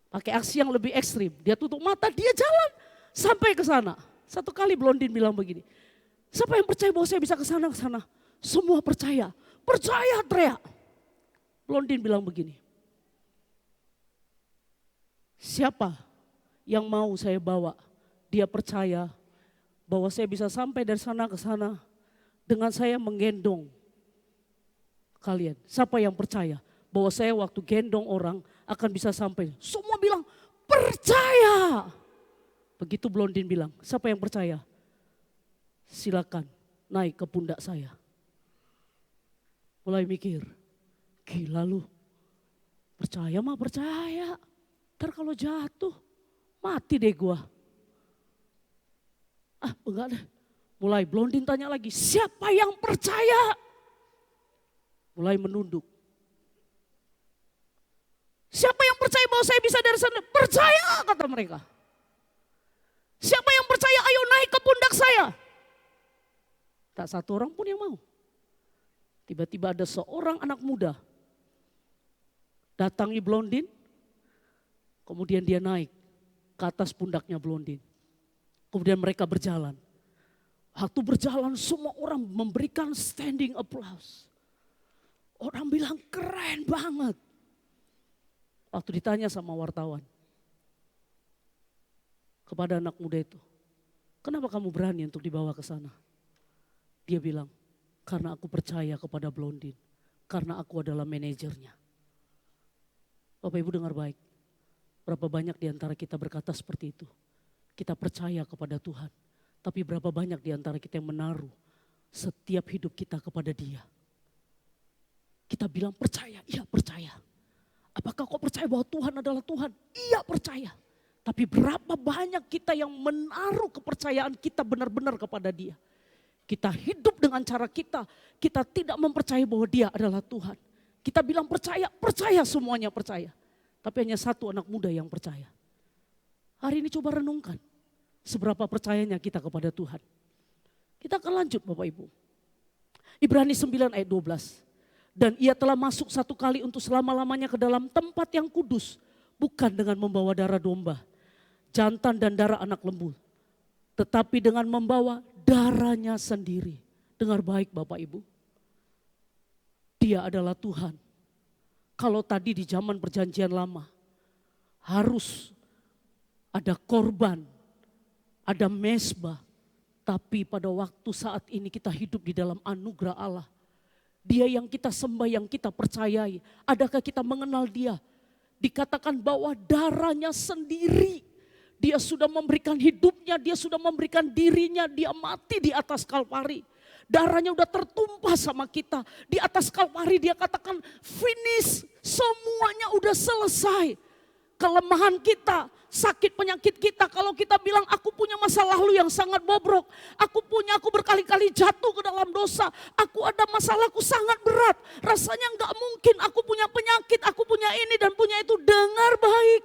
Pakai aksi yang lebih ekstrim. Dia tutup mata, dia jalan sampai ke sana. Satu kali Blondin bilang begini, siapa yang percaya bahwa saya bisa ke sana? Semua percaya. Percaya teriak. Blondin bilang begini, siapa yang mau saya bawa? Dia percaya bahwa saya bisa sampai dari sana ke sana dengan saya menggendong kalian. Siapa yang percaya bahwa saya waktu gendong orang akan bisa sampai? Semua bilang percaya. Begitu Blondin bilang, siapa yang percaya? Silakan naik ke pundak saya. Mulai mikir, gila lu. Percaya mah percaya. Ntar kalau jatuh mati deh gua. Enggak deh. Mulai Blondin tanya lagi, siapa yang percaya? Mulai menunduk. Siapa yang percaya bahwa saya bisa dari sana? Percaya, kata mereka. Siapa yang percaya, ayo naik ke pundak saya. Tak satu orang pun yang mau. Tiba-tiba ada seorang anak muda datangi Blondin, kemudian dia naik ke atas pundaknya Blondin. Kemudian mereka berjalan. Waktu berjalan semua orang memberikan standing applause. Orang bilang keren banget. Waktu ditanya sama wartawan, kepada anak muda itu, kenapa kamu berani untuk dibawa ke sana? Dia bilang, karena aku percaya kepada Blondin, karena aku adalah manajernya. Bapak Ibu dengar baik, berapa banyak di antara kita berkata seperti itu. Kita percaya kepada Tuhan, tapi berapa banyak di antara kita yang menaruh setiap hidup kita kepada Dia. Kita bilang percaya, iya percaya. Apakah kau percaya bahwa Tuhan adalah Tuhan? Iya percaya. Tapi berapa banyak kita yang menaruh kepercayaan kita benar-benar kepada Dia. Kita hidup dengan cara kita tidak mempercayai bahwa Dia adalah Tuhan. Kita bilang percaya, percaya semuanya percaya. Tapi hanya satu anak muda yang percaya. Hari ini coba renungkan, seberapa percayanya kita kepada Tuhan. Kita akan lanjut Bapak Ibu. Ibrani 9 ayat 12. Dan ia telah masuk satu kali untuk selama-lamanya ke dalam tempat yang kudus. Bukan dengan membawa darah domba, jantan dan darah anak lembu. Tetapi dengan membawa darahnya sendiri. Dengar baik Bapak Ibu. Dia adalah Tuhan. Kalau tadi di zaman perjanjian lama harus ada korban, ada mezbah. Tapi pada waktu saat ini kita hidup di dalam anugerah Allah. Dia yang kita sembah, yang kita percayai. Adakah kita mengenal Dia? Dikatakan bahwa darahnya sendiri. Dia sudah memberikan hidupnya, dia sudah memberikan dirinya, dia mati di atas Kalvari. Darahnya udah tertumpah sama kita. Di atas Kalvari dia katakan finish, semuanya udah selesai. Kelemahan kita, sakit penyakit kita, kalau kita bilang aku punya masa lalu yang sangat bobrok. Aku berkali-kali jatuh ke dalam dosa. Aku ada masalahku sangat berat. Rasanya gak mungkin aku punya penyakit, aku punya ini dan punya itu. Dengar baik,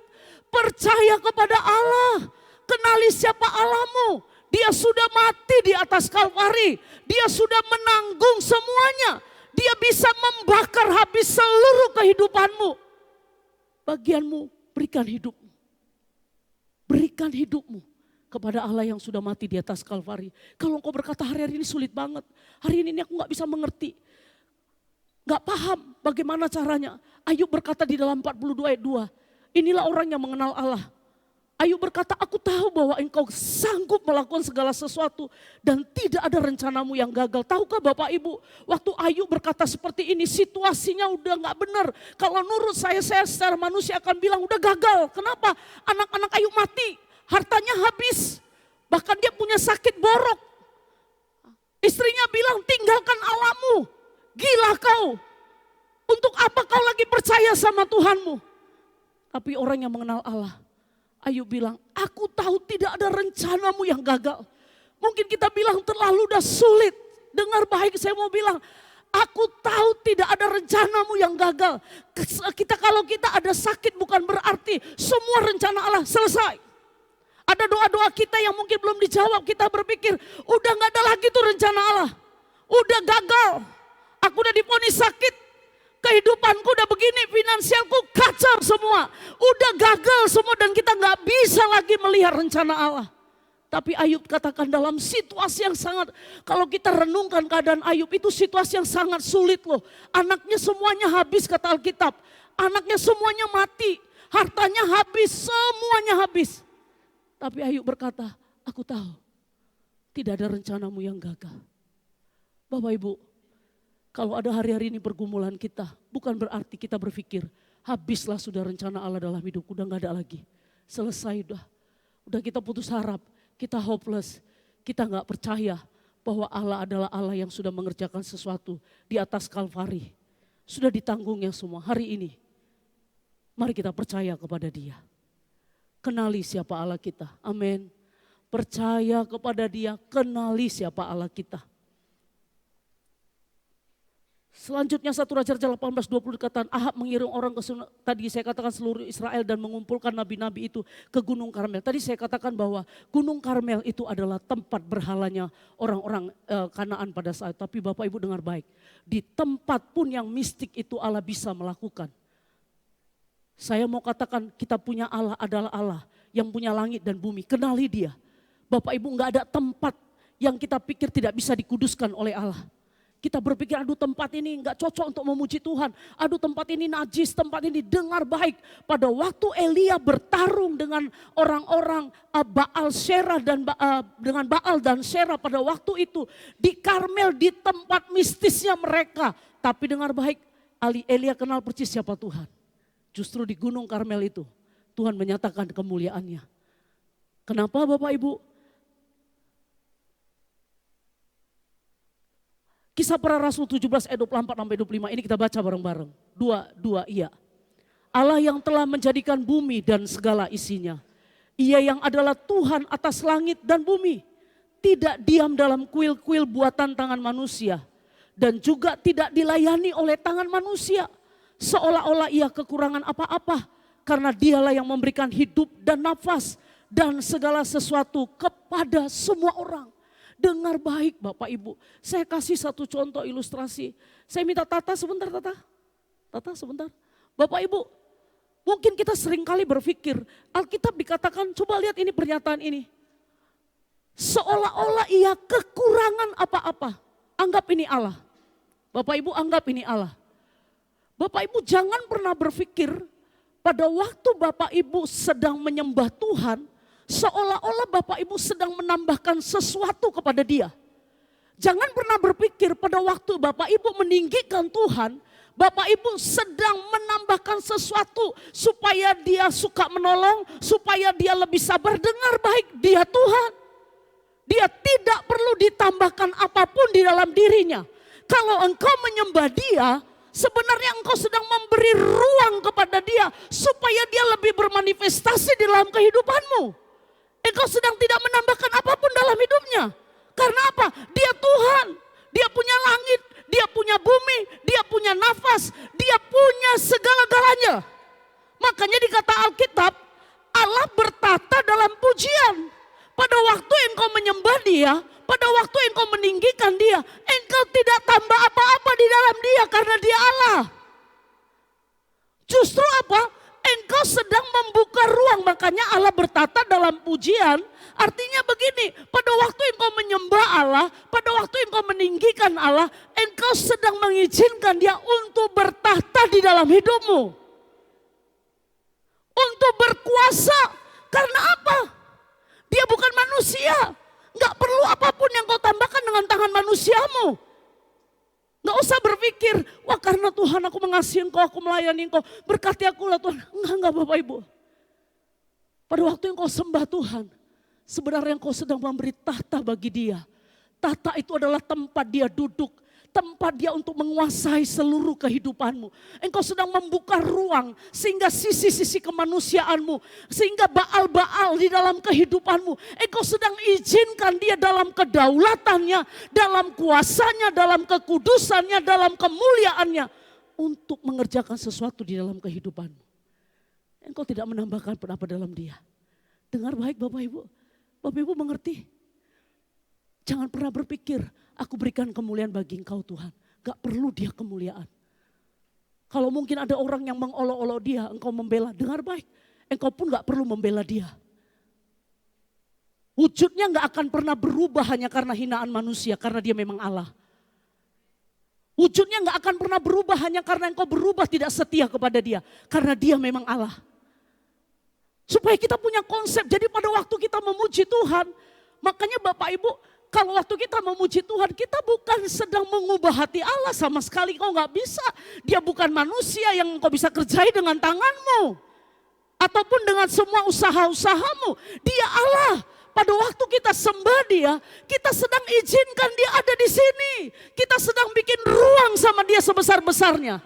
percaya kepada Allah. Kenali siapa Allahmu. Dia sudah mati di atas Kalvari. Dia sudah menanggung semuanya. Dia bisa membakar habis seluruh kehidupanmu. Bagianmu, berikan hidupmu. Berikan hidupmu kepada Allah yang sudah mati di atas Kalvari. Kalau engkau berkata hari-hari ini sulit banget. Hari ini aku gak bisa mengerti. Gak paham bagaimana caranya. Ayub berkata di dalam 42 ayat 2. Inilah orang yang mengenal Allah. Ayub berkata, aku tahu bahwa engkau sanggup melakukan segala sesuatu dan tidak ada rencanamu yang gagal. Tahukah Bapak Ibu, waktu Ayub berkata seperti ini, situasinya udah gak benar. Kalau menurut saya secara manusia akan bilang udah gagal. Kenapa? Anak-anak Ayub mati, hartanya habis. Bahkan dia punya sakit borok. Istrinya bilang, tinggalkan Allahmu. Gila kau. Untuk apa kau lagi percaya sama Tuhanmu? Tapi orang yang mengenal Allah, Ayub bilang, aku tahu tidak ada rencanamu yang gagal. Mungkin kita bilang terlalu dah sulit. Dengar baik, saya mau bilang, aku tahu tidak ada rencanamu yang gagal. Kalau kita ada sakit bukan berarti semua rencana Allah selesai. Ada doa-doa kita yang mungkin belum dijawab, kita berpikir, udah gak ada lagi tuh rencana Allah. Udah gagal, aku udah divonis sakit. Kehidupanku udah begini, finansialku kacau semua. Udah gagal semua dan kita gak bisa lagi melihat rencana Allah. Tapi Ayub katakan dalam situasi yang sangat, kalau kita renungkan keadaan Ayub itu situasi yang sangat sulit loh. Anaknya semuanya habis kata Alkitab. Anaknya semuanya mati, hartanya habis, semuanya habis. Tapi Ayub berkata, aku tahu tidak ada rencanamu yang gagal. Bapak Ibu, kalau ada hari-hari ini pergumulan kita, bukan berarti kita berpikir, habislah sudah rencana Allah dalam hidupku, udah gak ada lagi. Selesai udah kita putus harap, kita hopeless, kita gak percaya bahwa Allah adalah Allah yang sudah mengerjakan sesuatu di atas Kalvari. Sudah ditanggungnya semua. Hari ini, mari kita percaya kepada Dia. Kenali siapa Allah kita, amin. Percaya kepada Dia, kenali siapa Allah kita. Selanjutnya 1 Raja 18:20 dikatakan Ahab mengirim orang ke tadi saya katakan seluruh Israel dan mengumpulkan nabi-nabi itu ke Gunung Karmel. Tadi saya katakan bahwa Gunung Karmel itu adalah tempat berhalanya orang-orang Kanaan pada saat. Tapi Bapak Ibu dengar baik, di tempat pun yang mistik itu Allah bisa melakukan. Saya mau katakan kita punya Allah adalah Allah yang punya langit dan bumi. Kenali Dia. Bapak Ibu gak ada tempat yang kita pikir tidak bisa dikuduskan oleh Allah. Kita berpikir, aduh tempat ini nggak cocok untuk memuji Tuhan. Aduh tempat ini najis, tempat ini. Dengar baik. Pada waktu Elia bertarung dengan orang-orang Baal Syera dan dengan Baal dan Syera pada waktu itu. Di Karmel, di tempat mistisnya mereka. Tapi dengar baik, Elia kenal persis siapa Tuhan. Justru di Gunung Karmel itu Tuhan menyatakan kemuliaannya. Kenapa Bapak Ibu? Kisah Para Rasul 17 ayat 24 sampai 25 ini kita baca bareng-bareng. Dua iya. Allah yang telah menjadikan bumi dan segala isinya. Ia yang adalah Tuhan atas langit dan bumi. Tidak diam dalam kuil-kuil buatan tangan manusia. Dan juga tidak dilayani oleh tangan manusia. Seolah-olah ia kekurangan apa-apa. Karena dialah yang memberikan hidup dan nafas. Dan segala sesuatu kepada semua orang. Dengar baik Bapak Ibu, saya kasih satu contoh ilustrasi. Saya minta Tata sebentar, Tata sebentar. Bapak Ibu, mungkin kita seringkali berpikir, Alkitab dikatakan, coba lihat ini pernyataan ini. Seolah-olah ia kekurangan apa-apa. Anggap ini Allah. Bapak Ibu anggap ini Allah. Bapak Ibu jangan pernah berpikir pada waktu Bapak Ibu sedang menyembah Tuhan, seolah-olah Bapak Ibu sedang menambahkan sesuatu kepada dia. Jangan pernah berpikir pada waktu Bapak Ibu meninggikan Tuhan, Bapak Ibu sedang menambahkan sesuatu supaya dia suka menolong, supaya dia lebih sabar. Dengar baik, dia Tuhan. Dia tidak perlu ditambahkan apapun di dalam dirinya. Kalau engkau menyembah dia, sebenarnya engkau sedang memberi ruang kepada dia supaya dia lebih bermanifestasi di dalam kehidupanmu. Engkau sedang tidak menambahkan apapun dalam hidupnya. Karena apa? Dia Tuhan. Dia punya langit, dia punya bumi, dia punya nafas, dia punya segala-galanya. Makanya dikata Alkitab, Allah bertata dalam pujian. Pada waktu engkau menyembah dia, pada waktu engkau meninggikan dia, engkau tidak tambah apa-apa di dalam dia karena dia Allah. Justru apa? Engkau sedang membuka ruang, makanya Allah bertata dalam pujian. Artinya begini, pada waktu engkau menyembah Allah, pada waktu engkau meninggikan Allah, engkau sedang mengizinkan dia untuk bertahta di dalam hidupmu. Untuk berkuasa, karena apa? Dia bukan manusia, gak perlu apapun yang kau tambahkan dengan tangan manusiamu. Gak usah berpikir, wah karena Tuhan aku mengasihi engkau, aku melayani engkau, berkati aku lah Tuhan. Enggak Bapak Ibu. Pada waktu engkau sembah Tuhan, sebenarnya engkau sedang memberi tahta bagi dia. Tahta itu adalah tempat dia duduk, tempat dia untuk menguasai seluruh kehidupanmu. Engkau sedang membuka ruang sehingga sisi-sisi kemanusiaanmu, sehingga baal-baal di dalam kehidupanmu. Engkau sedang izinkan dia dalam kedaulatannya, dalam kuasanya, dalam kekudusannya, dalam kemuliaannya. Untuk mengerjakan sesuatu di dalam kehidupanmu. Engkau tidak menambahkan apa dalam dia. Dengar baik Bapak Ibu. Bapak Ibu mengerti? Jangan pernah berpikir, aku berikan kemuliaan bagi engkau Tuhan. Gak perlu dia kemuliaan. Kalau mungkin ada orang yang mengolok-olok dia, engkau membela. Dengar baik, engkau pun gak perlu membela dia. Wujudnya gak akan pernah berubah hanya karena hinaan manusia, karena dia memang Allah. Wujudnya gak akan pernah berubah hanya karena engkau berubah tidak setia kepada dia. Karena dia memang Allah. Supaya kita punya konsep, jadi pada waktu kita memuji Tuhan, makanya Bapak Ibu, kalau waktu kita memuji Tuhan, kita bukan sedang mengubah hati Allah sama sekali. Kau gak bisa. Dia bukan manusia yang kau bisa kerjai dengan tanganmu. Ataupun dengan semua usaha-usahamu. Dia Allah. Pada waktu kita sembah dia, kita sedang izinkan dia ada di sini. Kita sedang bikin ruang sama dia sebesar-besarnya.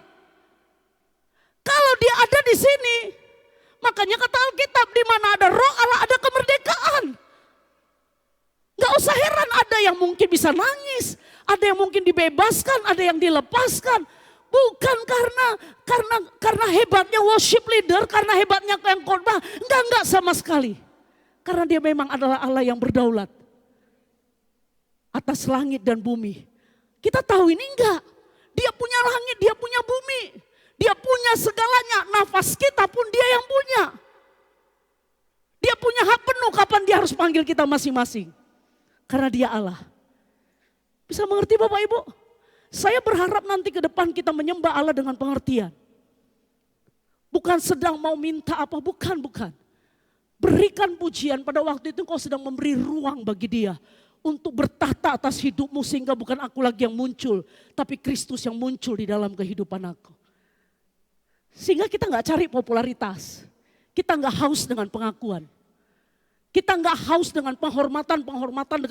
Kalau dia ada di sini, makanya kata Alkitab, di mana ada roh Allah ada kemerdekaan. Gak usah heran ada yang mungkin bisa nangis, ada yang mungkin dibebaskan, ada yang dilepaskan. Bukan karena hebatnya worship leader, karena hebatnya yang khotbah, enggak sama sekali. Karena dia memang adalah Allah yang berdaulat atas langit dan bumi. Kita tahu ini enggak. Dia punya langit, dia punya bumi, dia punya segalanya. Nafas kita pun dia yang punya. Dia punya hak penuh kapan dia harus panggil kita masing-masing. Karena dia Allah. Bisa mengerti Bapak Ibu? Saya berharap nanti ke depan kita menyembah Allah dengan pengertian. Bukan sedang mau minta apa, bukan. Berikan pujian pada waktu itu kau sedang memberi ruang bagi Dia untuk bertahta atas hidupmu sehingga bukan aku lagi yang muncul, tapi Kristus yang muncul di dalam kehidupan aku. Sehingga kita gak cari popularitas, kita gak haus dengan pengakuan. Kita gak haus dengan penghormatan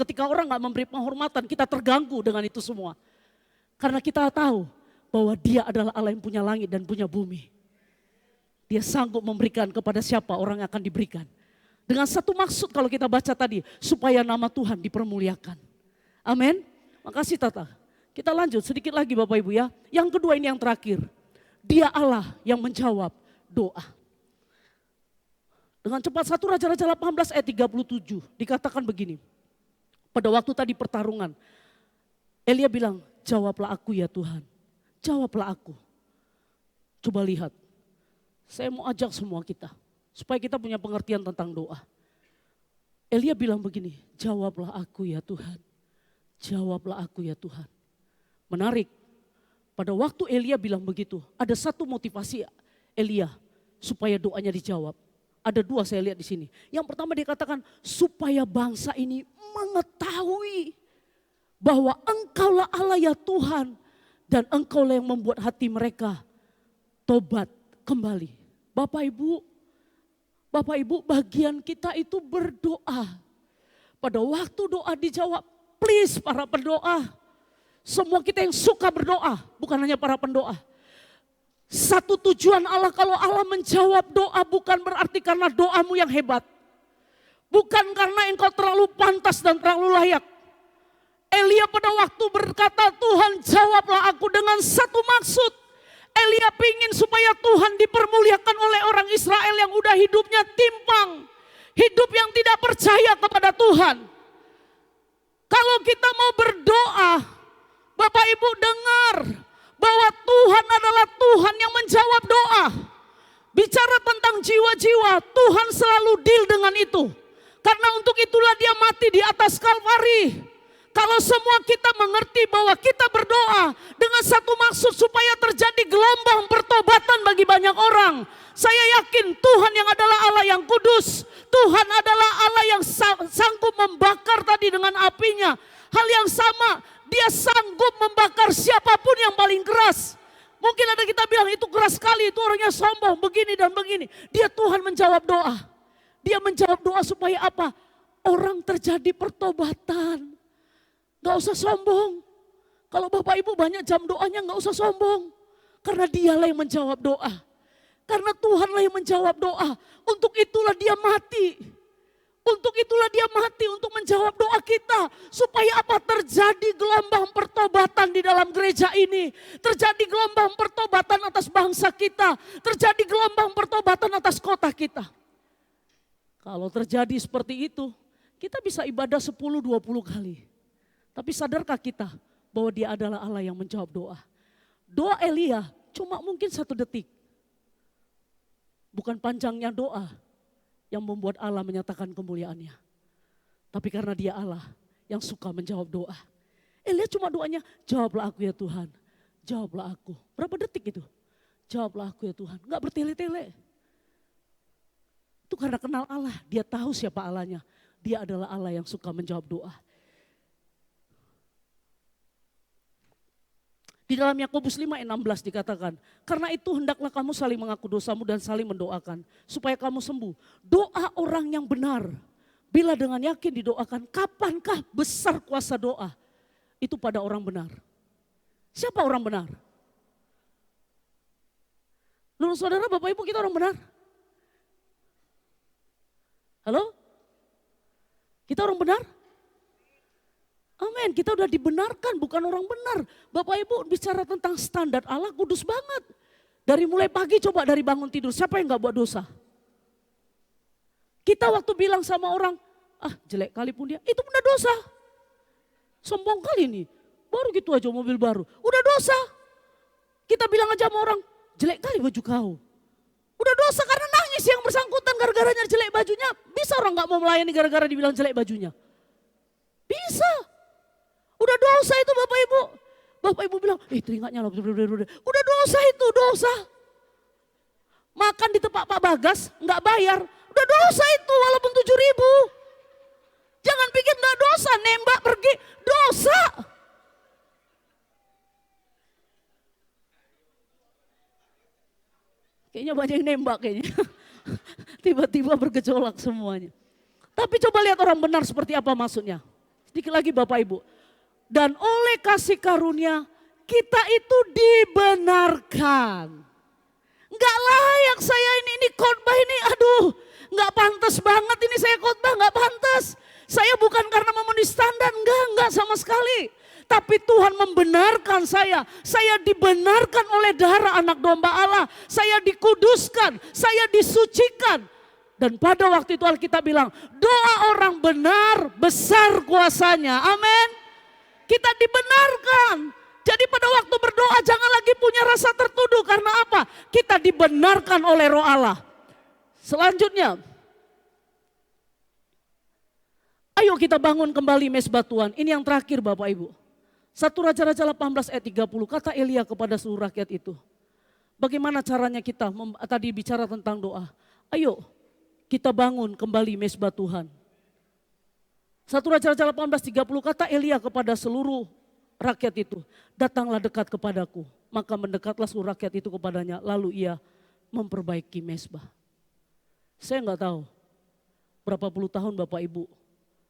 ketika orang gak memberi penghormatan, kita terganggu dengan itu semua. Karena kita tahu bahwa Dia adalah Allah yang punya langit dan punya bumi. Dia sanggup memberikan kepada siapa orang yang akan diberikan. Dengan satu maksud kalau kita baca tadi, supaya nama Tuhan dipermuliakan. Amin. Makasih Tata. Kita lanjut sedikit lagi Bapak Ibu ya. Yang kedua ini yang terakhir. Dia Allah yang menjawab doa. Dengan cepat 1 Raja-Raja 18 ayat 37 dikatakan begini. Pada waktu tadi pertarungan, Elia bilang, jawablah aku ya Tuhan, jawablah aku. Coba lihat, saya mau ajak semua kita, supaya kita punya pengertian tentang doa. Elia bilang begini, jawablah aku ya Tuhan, jawablah aku ya Tuhan. Menarik, pada waktu Elia bilang begitu, ada satu motivasi Elia supaya doanya dijawab. Ada dua saya lihat di sini. Yang pertama dia katakan, supaya bangsa ini mengetahui bahwa Engkaulah Allah ya Tuhan, dan Engkaulah yang membuat hati mereka tobat kembali. Bapak Ibu, bagian kita itu berdoa. Pada waktu doa dijawab, please para pendoa, semua kita yang suka berdoa, bukan hanya para pendoa. Satu tujuan Allah, kalau Allah menjawab doa bukan berarti karena doamu yang hebat. Bukan karena engkau terlalu pantas dan terlalu layak. Elia pada waktu berkata, Tuhan jawablah aku dengan satu maksud. Elia pingin supaya Tuhan dipermuliakan oleh orang Israel yang udah hidupnya timpang. Hidup yang tidak percaya kepada Tuhan. Kalau kita mau berdoa, Bapak Ibu dengar bahwa Tuhan adalah Tuhan yang menjawab doa. Bicara tentang jiwa-jiwa, Tuhan selalu deal dengan itu. Karena untuk itulah Dia mati di atas Kalvari. Kalau semua kita mengerti bahwa kita berdoa dengan satu maksud supaya terjadi gelombang pertobatan bagi banyak orang. Saya yakin Tuhan yang adalah Allah yang kudus. Tuhan adalah Allah yang sanggup membakar tadi dengan apinya. Hal yang sama, Dia sanggup membakar siapapun yang paling keras. Mungkin ada kita bilang itu keras sekali, itu orangnya sombong, begini dan begini. Dia Tuhan menjawab doa. Dia menjawab doa supaya apa? Orang terjadi pertobatan. Gak usah sombong. Kalau Bapak Ibu banyak jam doanya gak usah sombong. Karena Dialah yang menjawab doa. Karena Tuhanlah yang menjawab doa. Untuk itulah Dia mati. Untuk itulah Dia mati untuk menjawab doa kita. Supaya apa? Terjadi gelombang pertobatan di dalam gereja ini. Terjadi gelombang pertobatan atas bangsa kita. Terjadi gelombang pertobatan atas kota kita. Kalau terjadi seperti itu, kita bisa ibadah 10-20 kali. Tapi sadarkah kita bahwa Dia adalah Allah yang menjawab doa? Doa Elia cuma mungkin 1 detik. Bukan panjangnya doa yang membuat Allah menyatakan kemuliaannya. Tapi karena Dia Allah yang suka menjawab doa. Elia cuma doanya, jawablah aku ya Tuhan. Jawablah aku. Berapa detik itu? Jawablah aku ya Tuhan. Enggak bertele-tele. Itu karena kenal Allah. Dia tahu siapa Allahnya. Dia adalah Allah yang suka menjawab doa. Di dalam Yakobus 5 ayat 16 dikatakan, karena itu hendaklah kamu saling mengaku dosamu dan saling mendoakan, supaya kamu sembuh. Doa orang yang benar, bila dengan yakin didoakan, kapankah besar kuasa doa? Itu pada orang benar. Siapa orang benar? Menurut saudara, Bapak Ibu, kita orang benar? Halo? Kita orang benar? Amin, kita udah dibenarkan, bukan orang benar. Bapak Ibu bicara tentang standar Allah kudus banget. Dari mulai pagi coba dari bangun tidur, siapa yang gak buat dosa? Kita waktu bilang sama orang, jelek kali pun dia, itu benar dosa. Sombong kali nih, baru gitu aja mobil baru, udah dosa. Kita bilang aja sama orang, jelek kali baju kau. Udah dosa karena nangis yang bersangkutan gara-garanya jelek bajunya. Bisa orang gak mau melayani gara-gara dibilang jelek bajunya? Bisa. Udah dosa itu Bapak Ibu. Bapak Ibu bilang, teringatnya loh, udah dosa itu, dosa. Makan di tempat Pak Bagas, nggak bayar, udah dosa itu walaupun 7.000. Jangan pikir nggak dosa, nembak pergi, dosa. Kayaknya banyak yang nembak kayaknya. Tiba-tiba bergejolak semuanya. Tapi coba lihat orang benar seperti apa maksudnya. Sedikit lagi Bapak Ibu. Dan oleh kasih karunia kita itu dibenarkan. Enggak layak saya ini khotbah ini, aduh enggak pantas banget ini saya khotbah, enggak pantas. Saya bukan karena memenuhi standar, enggak sama sekali. Tapi Tuhan membenarkan saya dibenarkan oleh darah anak domba Allah. Saya dikuduskan, saya disucikan. Dan pada waktu itu Alkitab bilang, doa orang benar besar kuasanya. Amin. Kita dibenarkan. Jadi pada waktu berdoa jangan lagi punya rasa tertuduh. Karena apa? Kita dibenarkan oleh Roh Allah. Selanjutnya. Ayo kita bangun kembali mezbah Tuhan. Ini yang terakhir Bapak Ibu. 1 Raja-Raja 18 ayat 30. Kata Elia kepada seluruh rakyat itu. Bagaimana caranya kita tadi bicara tentang doa. Ayo kita bangun kembali mezbah Tuhan. 1 Raja-Raja 18:30 kata Elia kepada seluruh rakyat itu, datanglah dekat kepadaku. Maka mendekatlah seluruh rakyat itu kepadanya, lalu ia memperbaiki mezbah. Saya enggak tahu berapa puluh tahun Bapak Ibu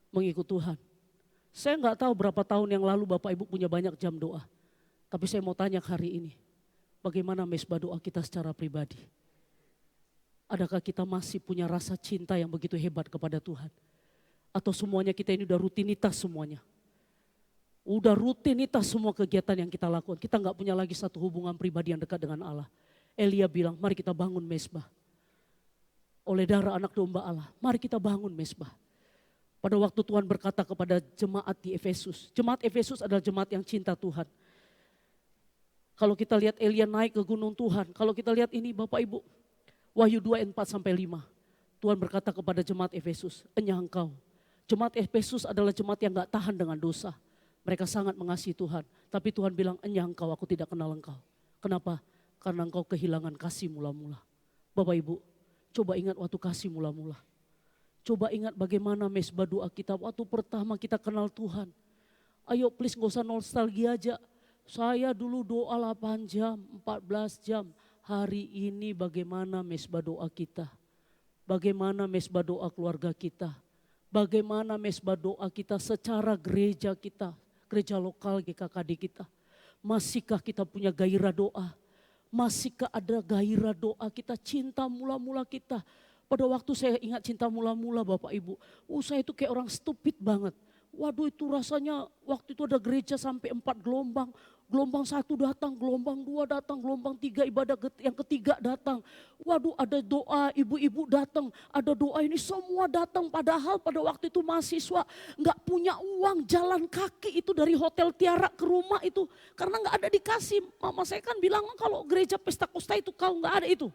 mengikut Tuhan. Saya enggak tahu berapa tahun yang lalu Bapak Ibu punya banyak jam doa. Tapi saya mau tanya hari ini, bagaimana mezbah doa kita secara pribadi? Adakah kita masih punya rasa cinta yang begitu hebat kepada Tuhan? Atau semuanya kita ini udah rutinitas semuanya? Udah rutinitas semua kegiatan yang kita lakukan. Kita enggak punya lagi satu hubungan pribadi yang dekat dengan Allah. Elia bilang, mari kita bangun mezbah. Oleh darah anak domba Allah, mari kita bangun mezbah. Pada waktu Tuhan berkata kepada jemaat di Efesus. Jemaat Efesus adalah jemaat yang cinta Tuhan. Kalau kita lihat Elia naik ke gunung Tuhan. Kalau kita lihat ini Bapak Ibu. Wahyu 2 ayat 4-5. Tuhan berkata kepada jemaat Efesus. Enyah engkau. Jemaat Efesus adalah jemaat yang gak tahan dengan dosa. Mereka sangat mengasihi Tuhan. Tapi Tuhan bilang, enyah engkau, aku tidak kenal engkau. Kenapa? Karena engkau kehilangan kasih mula-mula. Bapak Ibu, coba ingat waktu kasih mula-mula. Coba ingat bagaimana mezbah doa kita waktu pertama kita kenal Tuhan. Ayo please gak usah nostalgia aja. Saya dulu doa 8 jam, 14 jam. Hari ini bagaimana mezbah doa kita? Bagaimana mezbah doa keluarga kita? Bagaimana mezbah doa kita secara gereja kita? Gereja lokal GKKD kita. Masihkah kita punya gairah doa? Masihkah ada gairah doa kita, cinta mula-mula kita? Pada waktu saya ingat cinta mula-mula Bapak Ibu, saya itu kayak orang stupid banget. Waduh itu rasanya waktu itu ada gereja sampai 4 gelombang. Gelombang 1 datang, gelombang 2 datang, gelombang 3 ibadah yang ketiga datang. Waduh ada doa, ibu-ibu datang, ada doa ini semua datang. Padahal pada waktu itu mahasiswa gak punya uang jalan kaki itu dari Hotel Tiara ke rumah itu. Karena gak ada dikasih, mama saya kan bilang kalau gereja pesta kusta itu kau gak ada itu.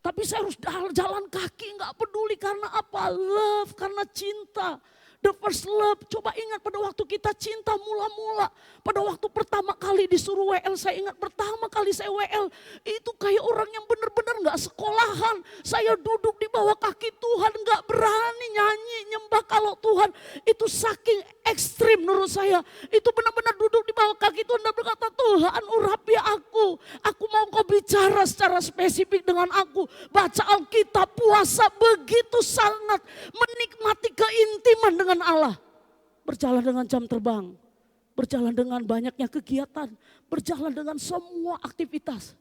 Tapi saya harus jalan kaki, gak peduli karena apa? Love, karena cinta. The first love, coba ingat pada waktu kita cinta mula-mula. Pada waktu pertama kali disuruh WL, saya ingat pertama kali saya WL. Itu kayak orang yang benar-benar gak sekolahan. Saya duduk di bawah kaki Tuhan, gak berani nyanyi, nyembah kalau Tuhan. Itu saking ekstrim menurut saya. Itu benar-benar duduk di bawah kaki Tuhan dan berkata, Tuhan urapi aku. Aku mau kau bicara secara spesifik dengan aku. Baca Alkitab, puasa begitu sangat menikmati keintiman dengan Allah. Berjalan dengan jam terbang. Berjalan dengan banyaknya kegiatan. Berjalan dengan semua aktivitas.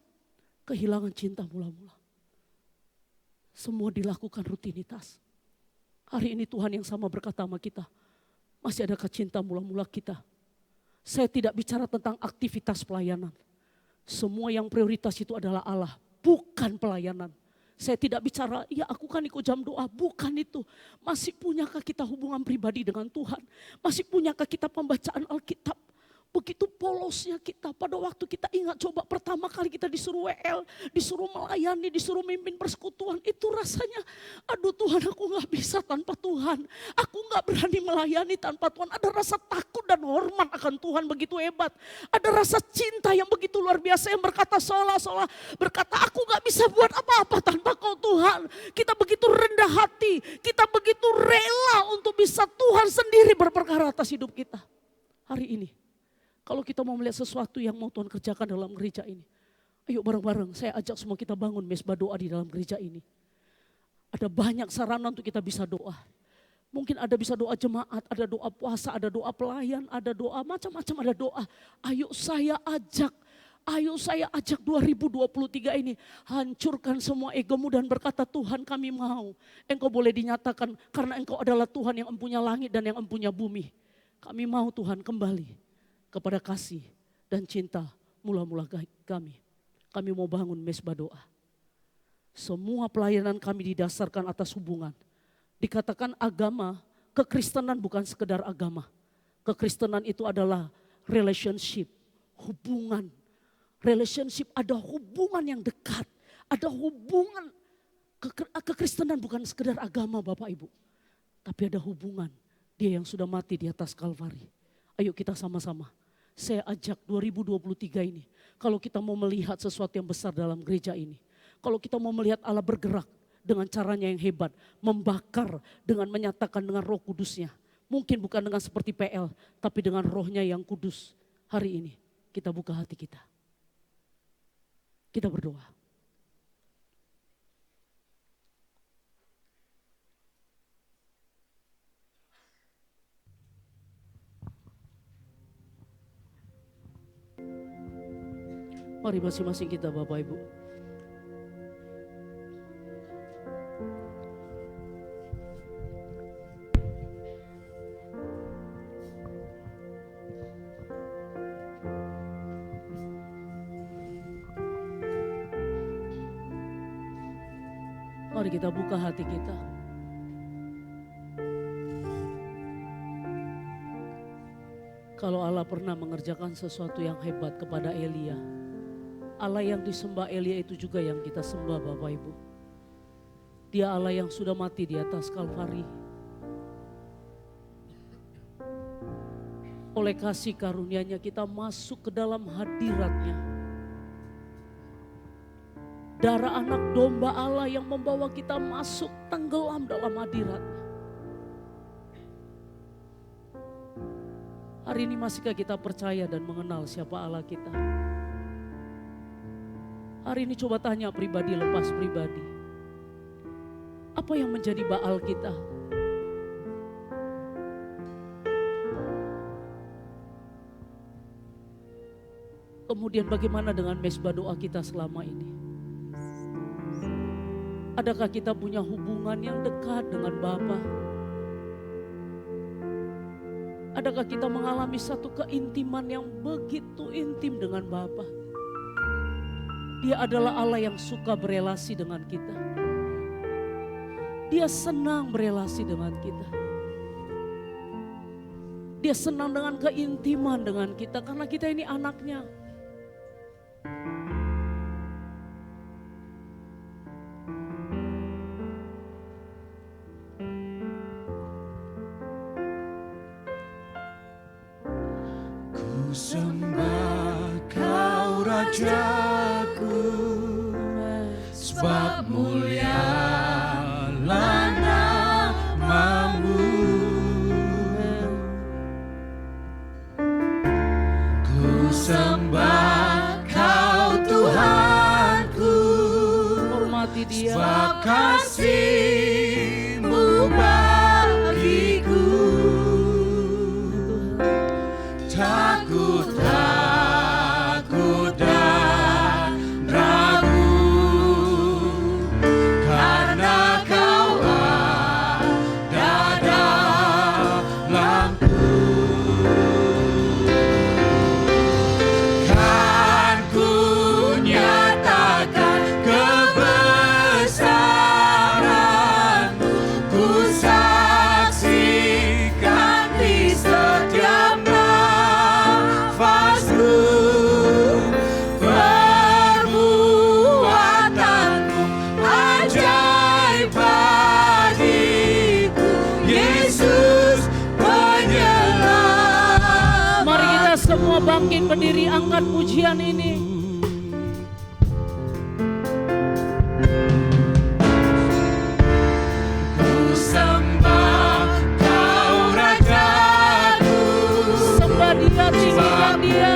Kehilangan cinta mula-mula. Semua dilakukan rutinitas. Hari ini Tuhan yang sama berkata sama kita. Masih adakah cinta mula-mula kita? Saya tidak bicara tentang aktivitas pelayanan. Semua yang prioritas itu adalah Allah. Bukan pelayanan. Saya tidak bicara, ya aku kan ikut jam doa, bukan itu. Masih punyakah kita hubungan pribadi dengan Tuhan? Masih punyakah kita pembacaan Alkitab? Begitu polosnya kita pada waktu kita ingat coba pertama kali kita disuruh WL, disuruh melayani, disuruh mimpin persekutuan. Itu rasanya aduh Tuhan aku gak bisa tanpa Tuhan. Aku gak berani melayani tanpa Tuhan. Ada rasa takut dan hormat akan Tuhan begitu hebat. Ada rasa cinta yang begitu luar biasa yang berkata seolah-olah berkata aku gak bisa buat apa-apa tanpa kau Tuhan. Kita begitu rendah hati, kita begitu rela untuk bisa Tuhan sendiri berperkara atas hidup kita. Hari ini. Kalau kita mau melihat sesuatu yang mau Tuhan kerjakan dalam gereja ini. Ayo bareng-bareng saya ajak semua kita bangun mesbah doa di dalam gereja ini. Ada banyak sarana untuk kita bisa doa. Mungkin ada bisa doa jemaat, ada doa puasa, ada doa pelayan, ada doa macam-macam ada doa. Ayo saya ajak 2023 ini hancurkan semua egomu dan berkata Tuhan kami mau. Engkau boleh dinyatakan karena engkau adalah Tuhan yang empunya langit dan yang empunya bumi. Kami mau Tuhan kembali kepada kasih dan cinta mula-mula kami. Kami mau bangun mesbah doa. Semua pelayanan kami didasarkan atas hubungan. Dikatakan agama, kekristenan bukan sekedar agama. Kekristenan itu adalah relationship, hubungan. Relationship ada hubungan yang dekat. Ada hubungan, kekristenan bukan sekedar agama Bapak Ibu. Tapi ada hubungan, dia yang sudah mati di atas Kalvari. Ayo kita sama-sama. Saya ajak 2023 ini. Kalau kita mau melihat sesuatu yang besar dalam gereja ini. Kalau kita mau melihat Allah bergerak dengan caranya yang hebat. Membakar dengan menyatakan dengan roh kudusnya. Mungkin bukan dengan seperti PL. Tapi dengan rohnya yang kudus. Hari ini kita buka hati kita. Kita berdoa. Mari masing-masing kita Bapak Ibu. Mari kita buka hati kita. Kalau Allah pernah mengerjakan sesuatu yang hebat kepada Elia, Allah yang disembah Elia itu juga yang kita sembah Bapak Ibu. Dia Allah yang sudah mati di atas Kalvari. Oleh kasih karunia-Nya kita masuk ke dalam hadirat-Nya. Darah anak domba Allah yang membawa kita masuk tenggelam dalam hadirat-Nya. Hari ini masihkah kita percaya dan mengenal siapa Allah kita? Hari ini coba tanya pribadi lepas pribadi. Apa yang menjadi Baal kita? Kemudian bagaimana dengan mesbah doa kita selama ini? Adakah kita punya hubungan yang dekat dengan Bapa? Adakah kita mengalami satu keintiman yang begitu intim dengan Bapa? Dia adalah Allah yang suka berelasi dengan kita. Dia senang berelasi dengan kita. Dia senang dengan keintiman dengan kita karena kita ini anaknya. Ku sembah Kau Rajaku, sebab mulialah nama-Mu. Ku sembah Kau Tuhanku, Hormati Dia. sebab kasih-Mu bagiku. Takut dan ragu, karena Kau ada dalamku. Kan ku nyatakan kebesaran nyatakan pujian ini. Ku sembah Kau Rajaku, Sembah Dia, tinggikan Dia.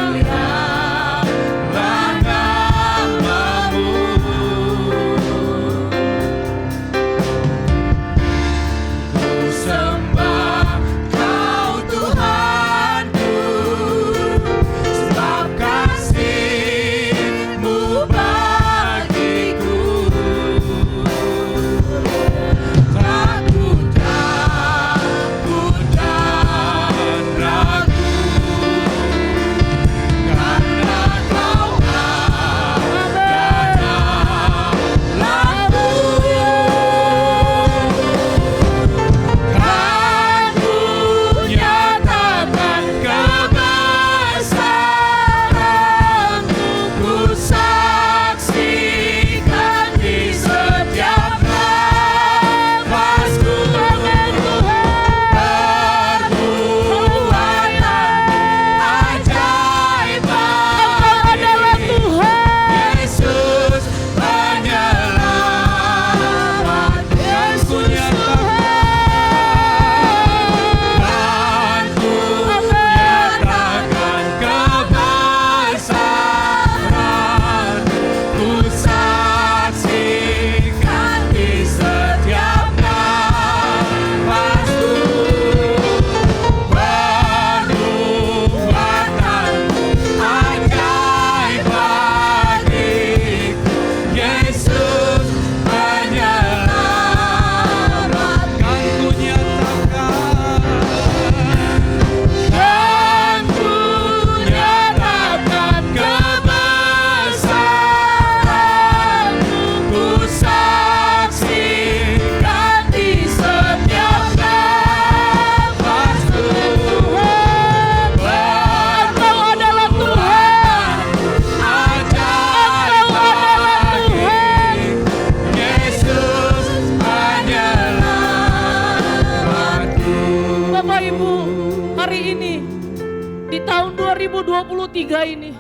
Di tahun 2023 ini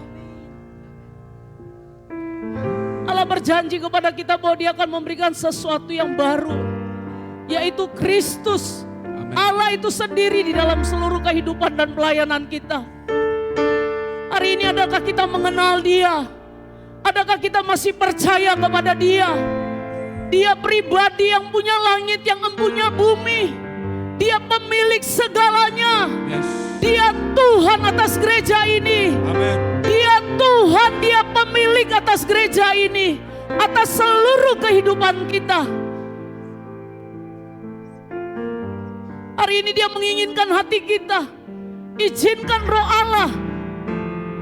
Allah berjanji kepada kita bahwa Dia akan memberikan sesuatu yang baru, yaitu Kristus. Amen. Allah itu sendiri di dalam seluruh kehidupan dan pelayanan kita. Hari ini adakah kita mengenal Dia? Adakah kita masih percaya kepada Dia? Dia pribadi yang punya langit, yang empunya bumi. Dia pemilik segalanya. Yes. Dia Tuhan atas gereja ini. Amen. Dia Tuhan, Dia pemilik atas gereja ini, atas seluruh kehidupan kita. Hari ini Dia menginginkan hati kita. Izinkan Roh Allah,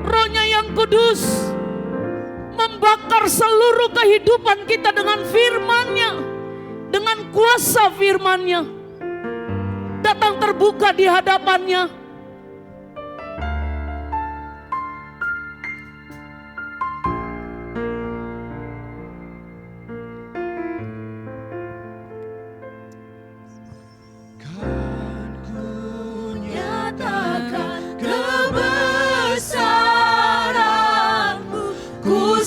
Roh-Nya yang kudus, membakar seluruh kehidupan kita dengan firman-Nya, dengan kuasa firman-Nya. Datang terbuka di hadapan-Nya. Nyatakan kebesaran-Mu, ku